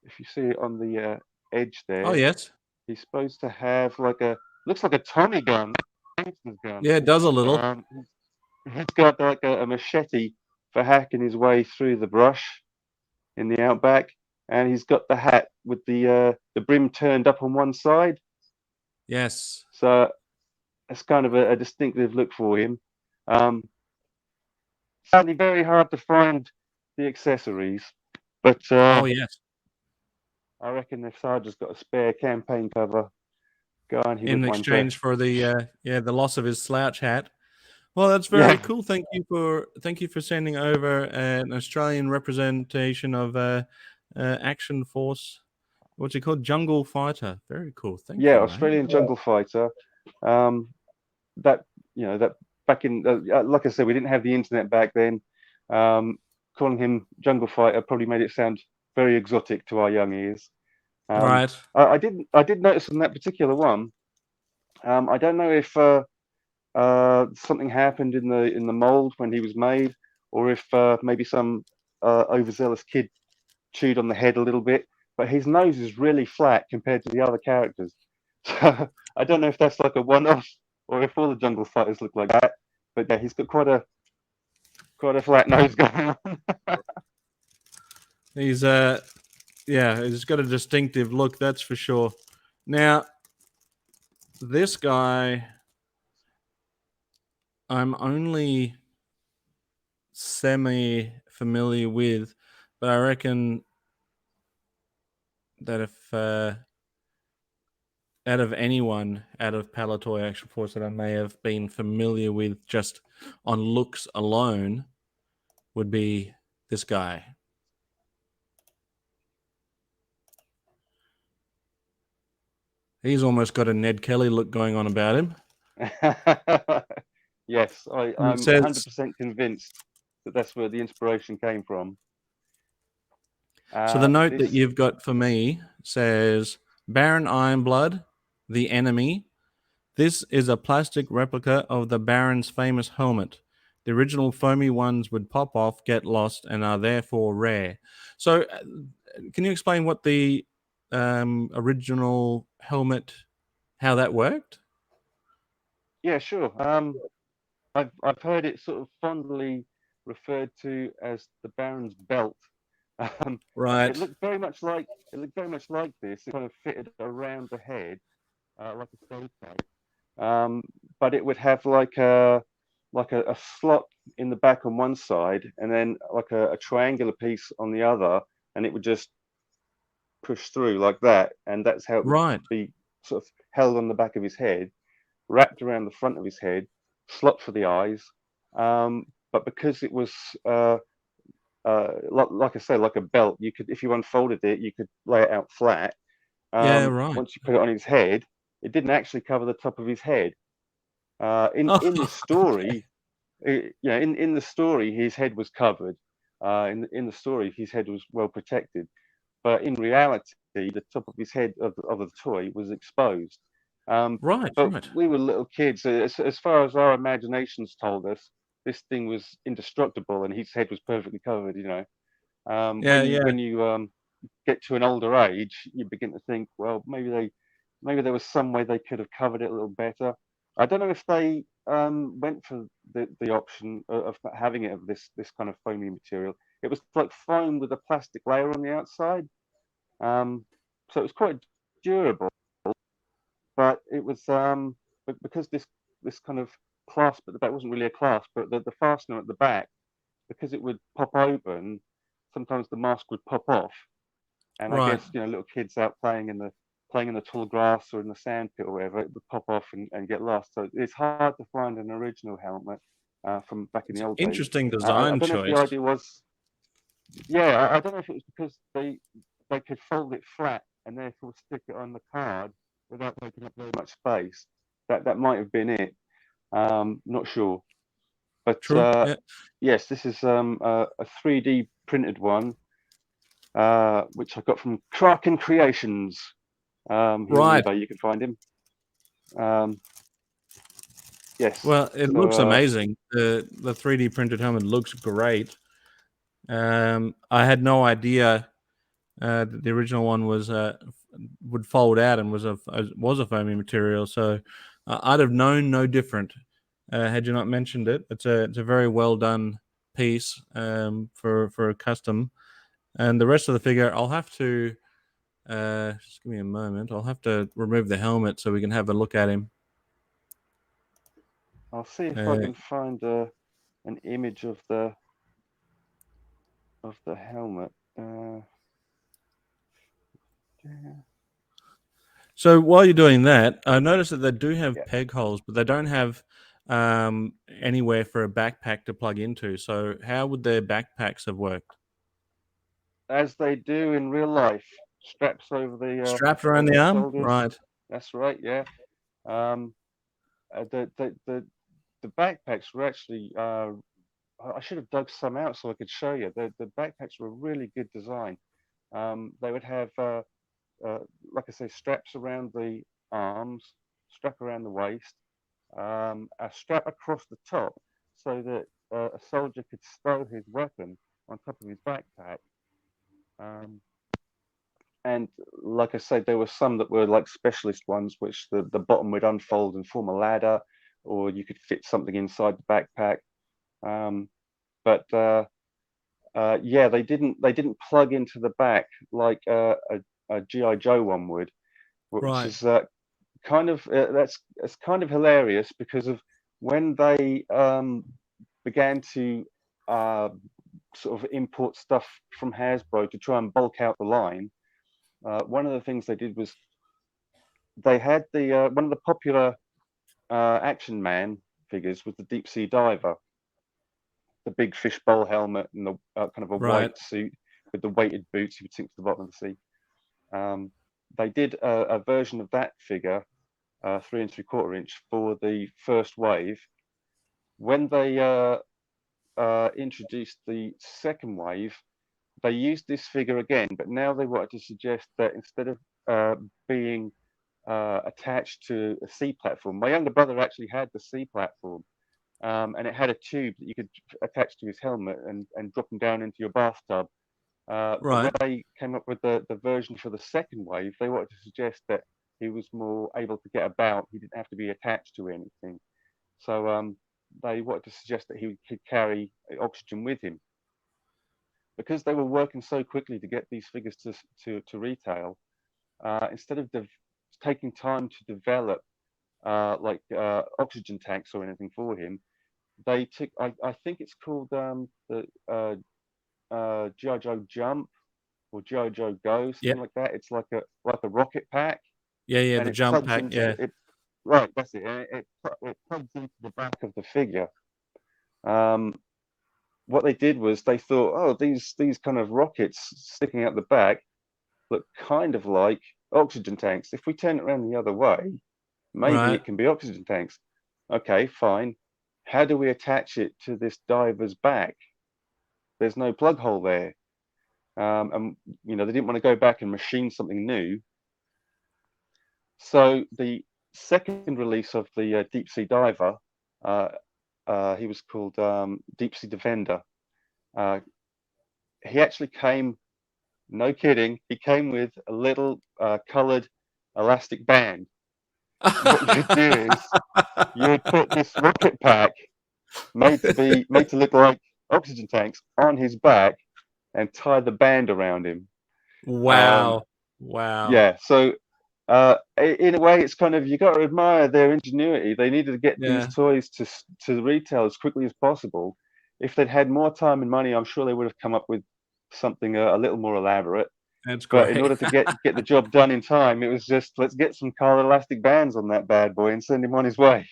if you see it on the edge Oh there, yes. he's supposed to have like looks like a Tommy gun, gangster's gun. Yeah, it does a little. He's got like a machete for hacking his way through the brush in the outback, and he's got the hat with the brim turned up on one side. Yes. So it's kind of a distinctive look for him. Um, Sadly, very hard to find the accessories, but Oh yes. I reckon if Sarge's got a spare campaign cover, go on, he In would want to. exchange for the loss of his slouch hat. Well, that's very Yeah, cool. Thank you for sending over an Australian representation of Action Force. What's it called? Jungle Fighter. Very cool. Thank yeah, you, mate. Australian Jungle Fighter. Um, that that back in like I said, we didn't have the internet back then. Um, Calling him Jungle Fighter probably made it sound very exotic to our young ears. Right. I did notice on that particular one. I don't know if something happened in the mold when he was made, or if maybe some overzealous kid chewed on the head a little bit. But his nose is really flat compared to the other characters. So I don't know if that's like a one-off, or if all the jungle fighters look like that. But yeah, he's got quite a flat nose going on. He's yeah, he's got a distinctive look, that's for sure. Now, this guy I'm only semi familiar with, but I reckon that if out of anyone out of Palitoy Action Force that I may have been familiar with just on looks alone would be this guy. He's almost got a Ned Kelly look going on about him. Yes, And it I'm says 100% convinced that that's where the inspiration came from. so. The note that This, you've got for me says Baron Ironblood, the enemy. This is a plastic replica of the Baron's famous helmet. The original foamy ones would pop off, get lost, and are therefore rare. So, can you explain what the original helmet, how that worked? yeah, sure. I've heard it sort of fondly referred to as the Baron's belt. Um, Right. it looked very much like this. It kind of fitted around the head, like a stove pipe. Um, but it would have a slot in the back on one side, and then like a triangular piece on the other, and it would just push through like that, and that's how it would Right. be sort of held on the back of his head, wrapped around the front of his head, slot for the eyes. But because it was like I say, like a belt, you could, if you unfolded it, you could lay it out flat. Yeah. Right. Once you put it on his head, it didn't actually cover the top of his head. In this story, in the story, his head was covered. In the story, his head was well protected. But in reality, the top of his head of the toy was exposed. Right. But Right. we were little kids. As far as our imaginations told us, this thing was indestructible, and his head was perfectly covered. Yeah. Yeah. When you get to an older age, you begin to think, well, maybe there was some way they could have covered it a little better. I don't know if they went for the option of having it of this kind of foamy material. It was like foam with a plastic layer on the outside, so it was quite durable. But it was because this kind of clasp at the back wasn't really a clasp, but the fastener at the back, because it would pop open, sometimes the mask would pop off, and I Right. guess little kids out playing in the tall grass or in the sand pit or whatever, it would pop off and get lost. So it's hard to find an original helmet. from back in It's the an old days. interesting I design don't know if the choice. idea was, yeah, I don't know if it was because they could fold it flat and therefore stick it on the card without taking up very much space. That might have been it. Not sure. But True. Yeah. yes, this is a 3D printed one, which I got from Kraken Creations. Here on Right. eBay, you can find him. Yes. Well, it So, looks amazing. The 3D printed helmet looks great. I had no idea that the original one was would fold out and was a foamy material. So I'd have known no different had you not mentioned it. It's a very well done piece for a custom. And the rest of the figure, I'll have to just give me a moment. I'll have to remove the helmet so we can have a look at him. I'll see if I can find an image of the helmet. So while you're doing that, I noticed that they do have Yeah. peg holes, but they don't have anywhere for a backpack to plug into. So how would their backpacks have worked? As they do in real life, straps Strapped around over the the arm, shoulders. right? That's right. Yeah. The backpacks were actually. I should have dug some out so I could show you. The backpacks were really good design. They would have, like I say, straps around the arms, strap around the waist, a strap across the top, so that a soldier could stow his weapon on top of his backpack. And like I said, there were some that were like specialist ones, which the bottom would unfold and form a ladder, or you could fit something inside the backpack. But yeah, they didn't plug into the back like a GI Joe one would, which Right. is kind of that's kind of hilarious because of when they began to sort of import stuff from Hasbro to try and bulk out the line. One of the things they did was they had the one of the popular Action Man figures was the Deepsea Diver, the big fishbowl helmet and the kind of a Right. white suit with the weighted boots you would sink to the bottom of the sea. They did a version of that figure, 3 3/4 inch, for the first wave. When they introduced the second wave, they used this figure again, but now they wanted to suggest that instead of being attached to a sea platform, my younger brother actually had the sea platform, and it had a tube that you could attach to his helmet and drop him down into your bathtub. But when Right. they came up with the version for the second wave, they wanted to suggest that he was more able to get about. He didn't have to be attached to anything. So they wanted to suggest that he could carry oxygen with him. Because they were working so quickly to get these figures to retail, instead of taking time to develop like oxygen tanks or anything for him, they took, I think it's called the GI Joe Jump or GI Joe Go, something Yep. like that. It's like a rocket pack, Yeah. Yeah. and The it jump plugs pack. into Yeah. it. Right, that's it. It plugs into the back of the figure. What they did was they thought, oh, these kind of rockets sticking out the back look kind of like oxygen tanks. If we turn it around the other way, maybe Right. it can be oxygen tanks. Okay, fine. How do we attach it to this diver's back? There's no plug hole there. And they didn't want to go back and machine something new. So the second release of the Deep Sea Diver, he was called Deepsea Defender. He actually came, no kidding, he came with a little colored elastic band. What you would do is you would put this rocket pack made to look like oxygen tanks on his back and tie the band around him. Wow. Wow. Yeah, so in a way, it's kind of, you got to admire their ingenuity. They needed to get these Yeah. toys to retail as quickly as possible. If they'd had more time and money, I'm sure they would have come up with something a little more elaborate. That's But in great. order to get the job done in time, it was just, let's get some colored elastic bands on that bad boy and send him on his way.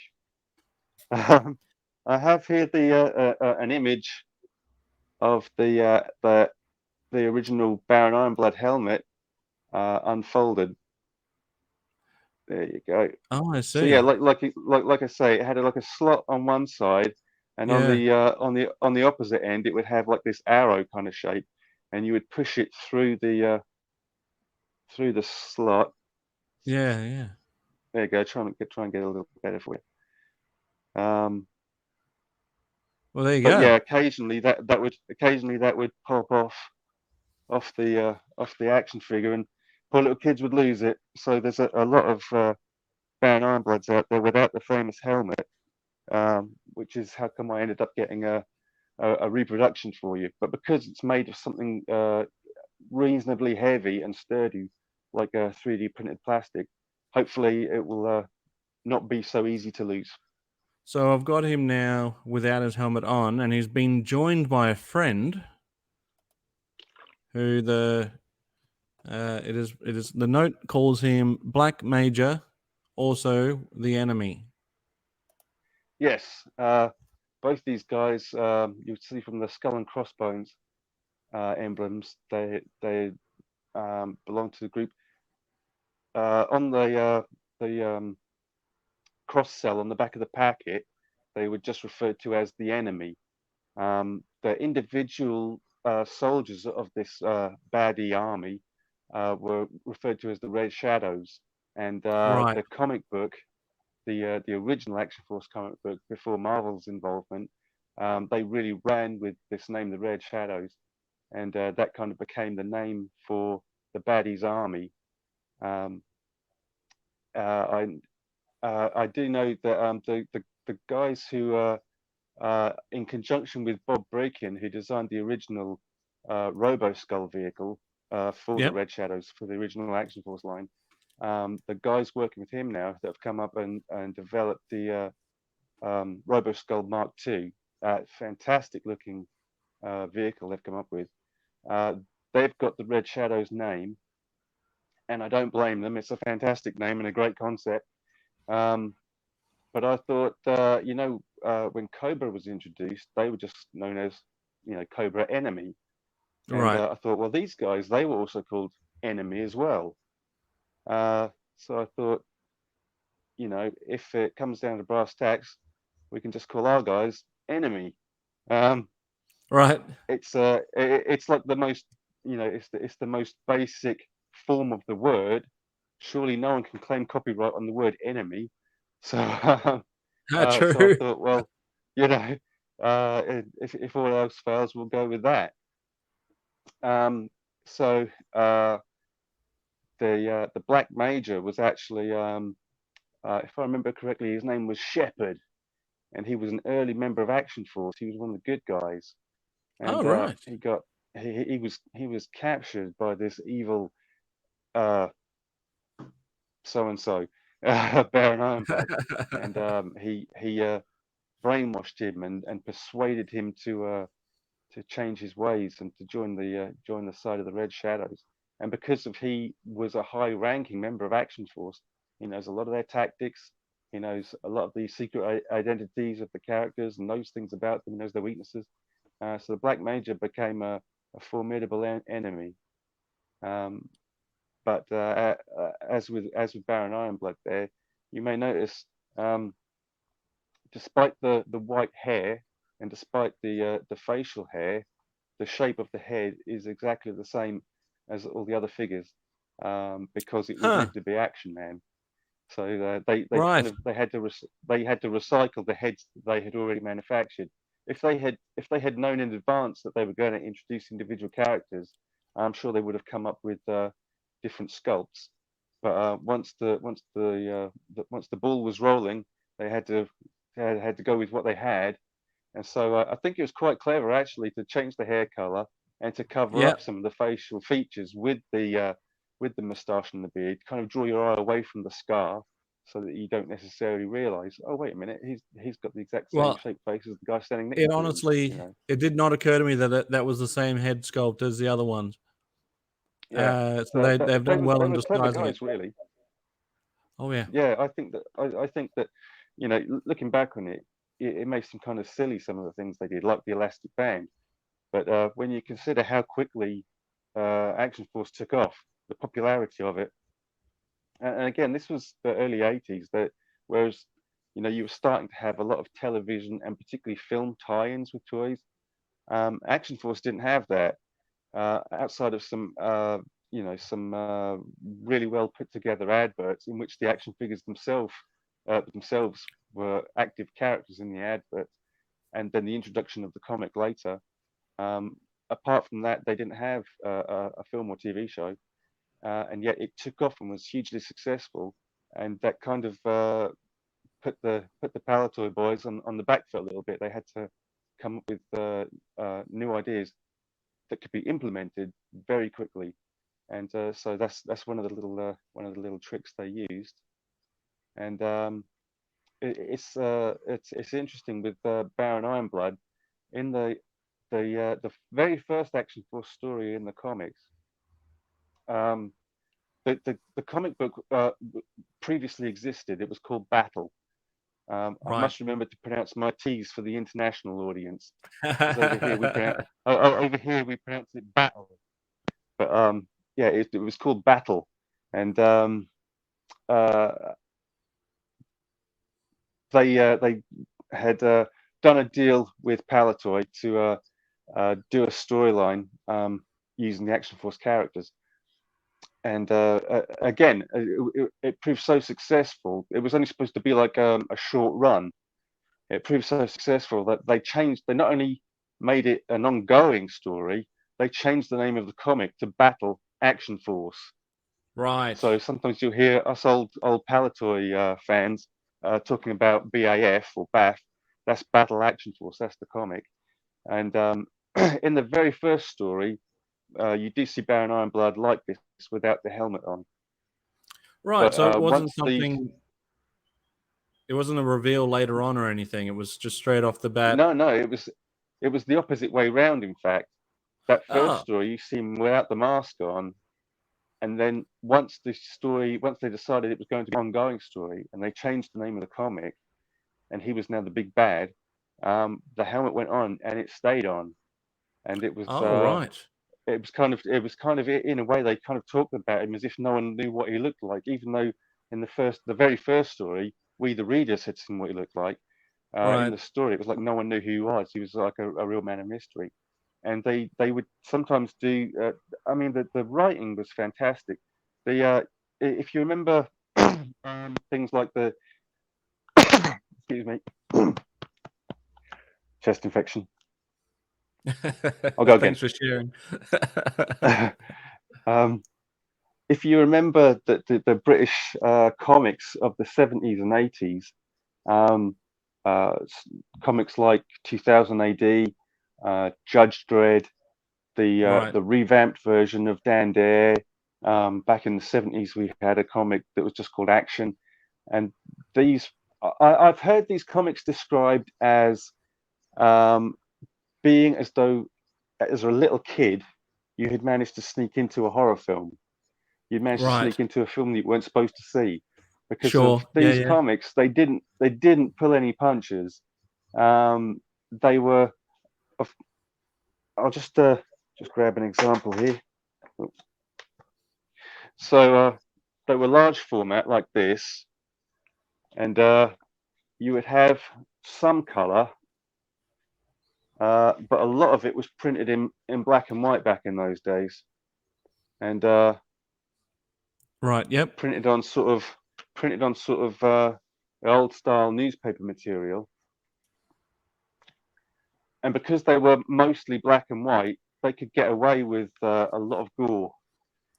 I have here the an image of the original Baron Ironblood helmet unfolded. There you go. Oh, I So yeah, see. like I say, it had like a slot on one side, and Yeah, on the opposite end, it would have like this arrow kind of shape, and you would push it through the slot. yeah, yeah. There you go. Try and get a little better for you. Well, there you But go. yeah, occasionally that would pop off the action figure, and poor little kids would lose it. So there's a lot of Baron Ironbloods out there without the famous helmet, which is how come I ended up getting a reproduction for you. But because it's made of something reasonably heavy and sturdy, like a 3D printed plastic, hopefully it will not be so easy to lose. So I've got him now without his helmet on, and he's been joined by a friend who it is the note calls him Black Major, also the enemy. Yes, both these guys, you see from the skull and crossbones emblems, they belong to the group. On the cross cell on the back of the packet, they were just referred to as the enemy. The individual soldiers of this baddie army were referred to as the Red Shadows, and Right. the comic book, the original Action Force comic book before Marvel's involvement, they really ran with this name, the Red Shadows, and that kind of became the name for the baddies army. Um, I I do know that the guys who in conjunction with Bob Brakin, who designed the original Robo Skull vehicle for the Yep. Red Shadows for the original Action Force line. The guys working with him now that have come up and developed the Robo Skull Mark II, fantastic looking vehicle they've come up with. Uh, they've got the Red Shadows name, and I don't blame them. It's a fantastic name and a great concept. Um, but I thought, when Cobra was introduced, they were just known as, Cobra Enemy. And Right. I thought, well, these guys, they were also called Enemy as well. So I thought, if it comes down to brass tacks, we can just call our guys Enemy. Um, Right. it's like the most, it's the most basic form of the word. Surely no one can claim copyright on the word enemy. So so I True. thought, well, you know, if all else fails, we'll go with that. Um, so the Black Major was actually, if I remember correctly, his name was Shepard, and he was an early member of Action Force. He was one of the good guys, Oh, and right. he was captured by this evil uh, so and so Baron Ironblood, and he brainwashed him and persuaded him to change his ways and to join the side of the Red Shadows. And because of he was a high-ranking member of Action Force, he knows a lot of their tactics. He knows a lot of the secret identities of the characters and knows things about them. He knows their weaknesses. So the Black Major became a formidable enemy. Um, but as with Baron Ironblood, there you may notice, despite the white hair and despite the facial hair, the shape of the head is exactly the same as all the other figures, because it was Huh. meant to be Action Man. So Right. they had to recycle the heads they had already manufactured. If they had known in advance that they were going to introduce individual characters, I'm sure they would have come up with different sculpts. But once the ball was rolling, they had to go with what they had, and so I think it was quite clever actually to change the hair color and to cover Yep. up some of the facial features with the moustache and the beard, kind of draw your eye away from the scar, so that you don't necessarily realize, oh wait a minute, he's got the exact same Well, shaped face as the guy standing it next to him. honestly, it did not occur to me that that was the same head sculpt as the other ones. Yeah. So they've done well They in were clever disguising it. guys, really. Oh yeah. Yeah, I think that looking back on it, it may seem kind of silly, some of the things they did, like the elastic band. But when you consider how quickly Action Force took off, the popularity of it, and again, this was the early 80s, that whereas you were starting to have a lot of television and particularly film tie-ins with toys. Action Force didn't have that, outside of some really well put together adverts in which the action figures themselves were active characters in the adverts, and then the introduction of the comic later. Apart from that, they didn't have a film or TV show, and yet it took off and was hugely successful, and that kind of put the Palitoy boys on the back foot a little bit. They had to come up with new ideas that could be implemented very quickly, and so that's one of the little tricks they used. And it's interesting with Baron Ironblood in the very first Action Force story in the comics. Um, the comic book previously existed. It was called Battle. I Right. must remember to pronounce my T's for the international audience, because over here we pronounce it battle. But yeah, it was called Battle, and uh, they had done a deal with Palitoy to do a storyline using the Action Force characters. And again, it proved so successful. It was only supposed to be like a short run. It proved so successful that they not only made it an ongoing story, they changed the name of the comic to Battle Action Force. Right. So sometimes you'll hear us old Palitoy fans talking about BAF or BAF. That's Battle Action Force. That's the comic. And in the very first story, you do see Baron Ironblood like this without the helmet on. Right. But So it wasn't once the something. It wasn't a reveal later on or anything. It was just straight off the bat. No, it was the opposite way round. In fact, that first Oh. story you see him without the mask on, and then once they decided it was going to be an ongoing story, and they changed the name of the comic, and he was now the big bad. The helmet went on, and it stayed on, and Oh. Right. it was kind of in a way they kind of talked about him as if no one knew what he looked like, even though in the very first story, we the readers had seen what he looked like. In Right. the story, it was like no one knew who he was. He was like a real man of mystery, and they would sometimes do. I mean, the writing was fantastic. If you remember things like the excuse me, chest infection. I'll go again. Thanks for sharing. um, if you remember the British comics of the 70s and 80s, um, comics like 2000 AD, Judge Dredd, Right. the revamped version of Dan Dare. Back in the 70s, we had a comic that was just called Action, and these I've heard these comics described as um, being as though, as a little kid, you had managed to sneak into a horror film. You'd managed to Right. sneak into a film that you weren't supposed to see, because of Sure. Yeah. these Yeah. comics. They didn't pull any punches. They were. I'll just grab an example here. So they were large format like this, and you would have some color, but a lot of it was printed in black and white back in those days, and Right. Yep. printed on sort of old style newspaper material. And because they were mostly black and white, they could get away with a lot of gore,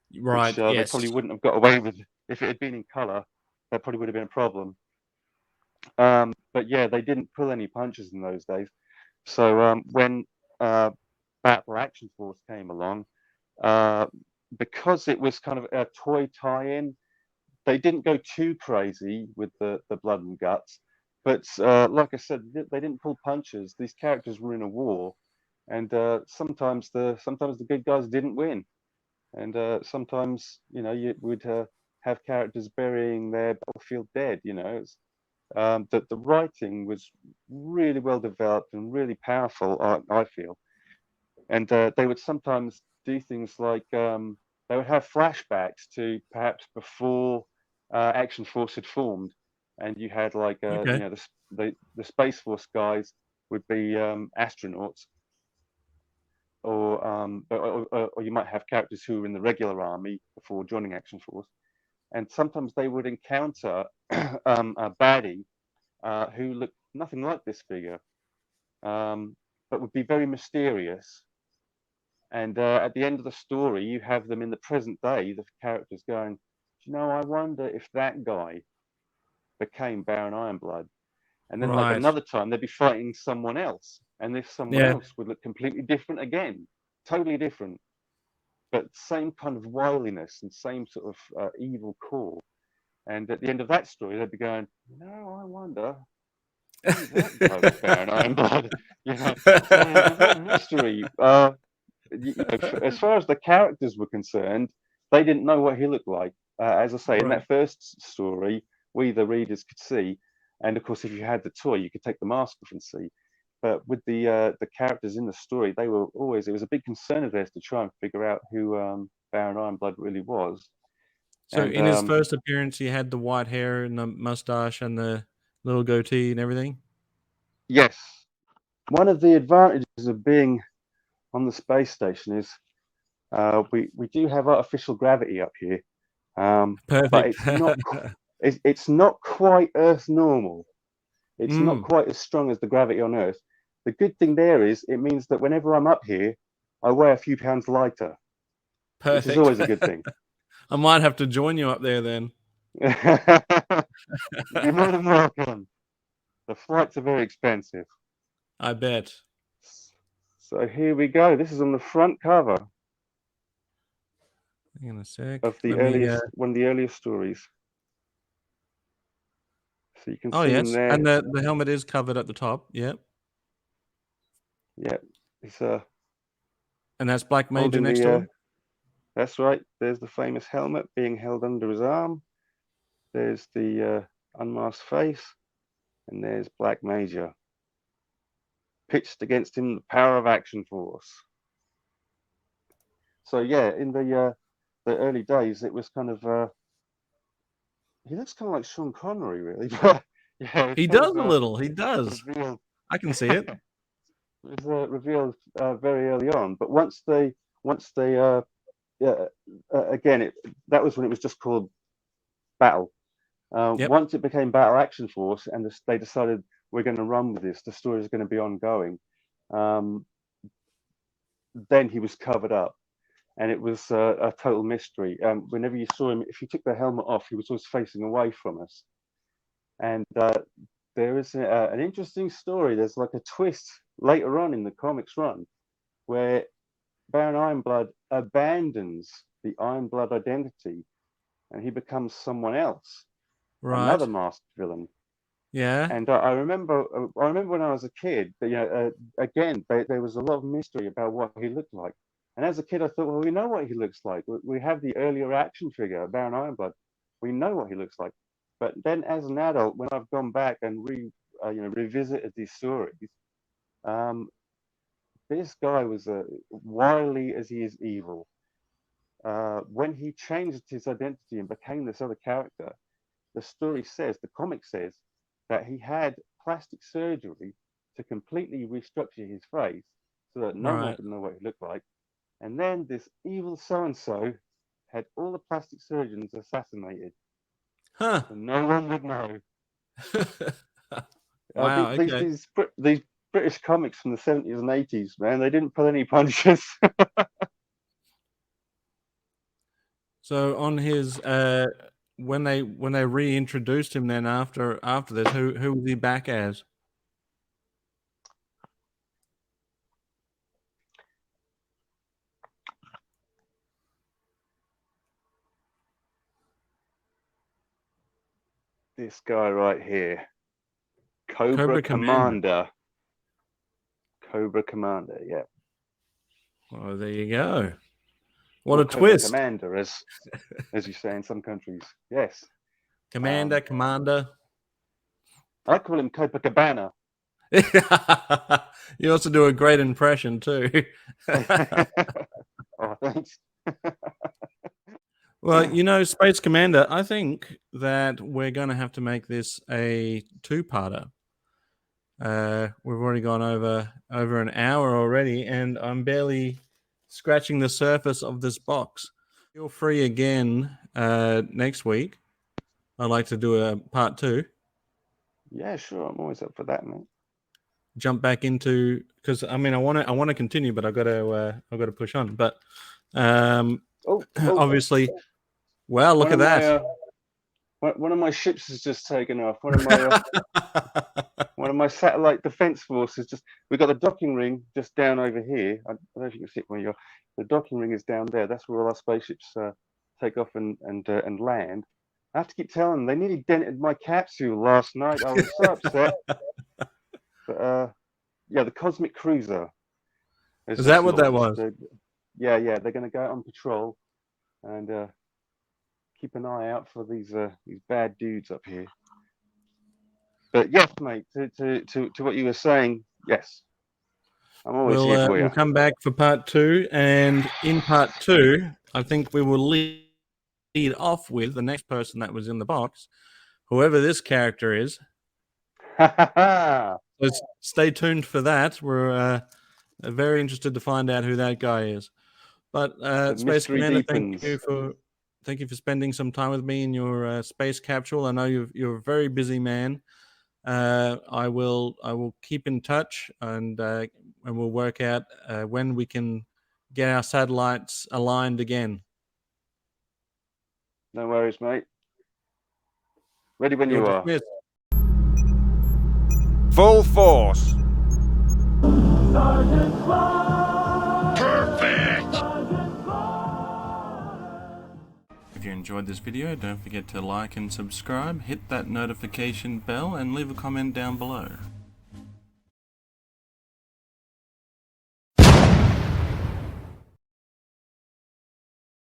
which Right. they Yes. probably wouldn't have got away with if it had been in color. That probably would have been a problem. But yeah, they didn't pull any punches in those days. So when uh, Battle Action Force came along, uh, because it was kind of a toy tie-in, they didn't go too crazy with the blood and guts. But like I said, they didn't pull punches. These characters were in a war, and sometimes the good guys didn't win, and sometimes you would have characters burying their battlefield dead. that the writing was really well developed and really powerful, I feel. And they would sometimes do things like they would have flashbacks to perhaps before Action Force had formed, and you had like Okay. the Space Force guys would be astronauts, or you might have characters who were in the regular army before joining Action Force, and sometimes they would encounter a baddie who looked nothing like this figure, but would be very mysterious. And at the end of the story, you have them in the present day, the characters going, you know, I wonder if that guy became Baron Ironblood. And then, like Right. another time, they'd be fighting someone else, and this someone Yeah. else would look completely different again, totally different, but same kind of wiliness and same sort of evil core. And at the end of that story, they'd be going, you know, I wonder, maybe that guy was Baron Ironblood. You know, so there's a real mystery. As far as the characters were concerned, they didn't know what he looked like. As I say, in Right. that first story, we the readers could see, and of course, if you had the toy, you could take the mask off and see. But with the characters in the story, they were always, it was a big concern of theirs to try and figure out who Baron Ironblood really was. So And in his first appearance, he had the white hair and the mustache and the little goatee and everything. yes, one of the advantages of being on the space station is we do have artificial gravity up here, but Perfect. it's not quite Earth normal. It's not Mm, quite as strong as the gravity on Earth. The good thing there is it means that whenever I'm up here, I weigh a few pounds lighter, which is perfect. always a good thing. I might have to join you up there then. You're more than welcome. The flights are very expensive. I bet. So here we go. This is on the front cover Hang on a sec. of the Let me. one of the earliest stories. So you can Oh see him yes, and there. the helmet is covered at the top. Yep, Yeah, he's and that's Black Major holding next the. to him. That's right. There's the famous helmet being held under his arm. There's the unmasked face, and there's Black Major. Pitched against him the power of Action Force. So yeah, in the early days, it was kind of he looks kind of like Sean Connery, really. But yeah, it's He kind does of a little. He does. revealed. I can see it. It was revealed very early on. But once they yeah, again, that was when it was just called Battle. Yep. Once it became Battle Action Force, and they decided we're going to run with this, the story is going to be ongoing. Um, then he was covered up, and it was a total mystery. Whenever you saw him, if you took the helmet off, he was always facing away from us. And there is an interesting story. There's like a twist later on in the comics run where Baron Ironblood abandons the Ironblood identity and he becomes someone else, another Right. masked villain. Yeah. And I remember when I was a kid, that, again, there was a lot of mystery about what he looked like. And as a kid, I thought, well, we know what he looks like. We have the earlier action figure, Baron Ironblood. We know what he looks like. But then, as an adult, when I've gone back and revisited these stories, um, this guy was wily as he is evil. When he changed his identity and became this other character, the story says, the comic says, that he had plastic surgery to completely restructure his face so that no one Right. could know what he looked like. And then this evil so and so had all the plastic surgeons assassinated, Huh. so no one would know. Wow. Okay. These British comics from the 70s and 80s, man, they didn't pull any punches. So on his when they reintroduced him then after this, who was he back as? This guy right here, Cobra Cobra Commander. Commander. Cobra Commander, yeah. Oh, there you go. What Or a Cobra twist. Commander, as you say in some countries. Yes. Commander. I call him Copacabana. You also do a great impression too. Oh, thanks. Well, you know, Space Commander, I think that we're going to have to make this a two-parter. We've already gone over an hour already, and I'm barely scratching the surface of this box. Feel free again next week. I'd like to do a part 2. Yeah, sure. I'm always up for that, mate. Jump back into, because I mean I want to continue, but I've got to push on. But obviously, well, look at that. One of my ships has just taken off. One of my satellite defense forces just. We've got the docking ring just down over here. I don't know if you can see it where you're. The docking ring is down there. That's where all our spaceships take off and land. I have to keep telling them they nearly dented my capsule last night. I was so upset. But yeah, the Cosmic Cruiser. Is that what that was? Yeah. They're going to go out on patrol and keep an eye out for these bad dudes up here. But yes, mate. To what you were saying, yes, I'm always here for you. We'll come back for part 2, and in part 2, I think we will lead off with the next person that was in the box, whoever this character is. So stay tuned for that. We're very interested to find out who that guy is. But Space Commander, thank you for spending some time with me in your space capsule. I know you're a very busy man. I will keep in touch, and we'll work out when we can get our satellites aligned again. No worries, mate. Ready when you are. Full force. Perfect! If you enjoyed this video, don't forget to like and subscribe, hit that notification bell, and leave a comment down below.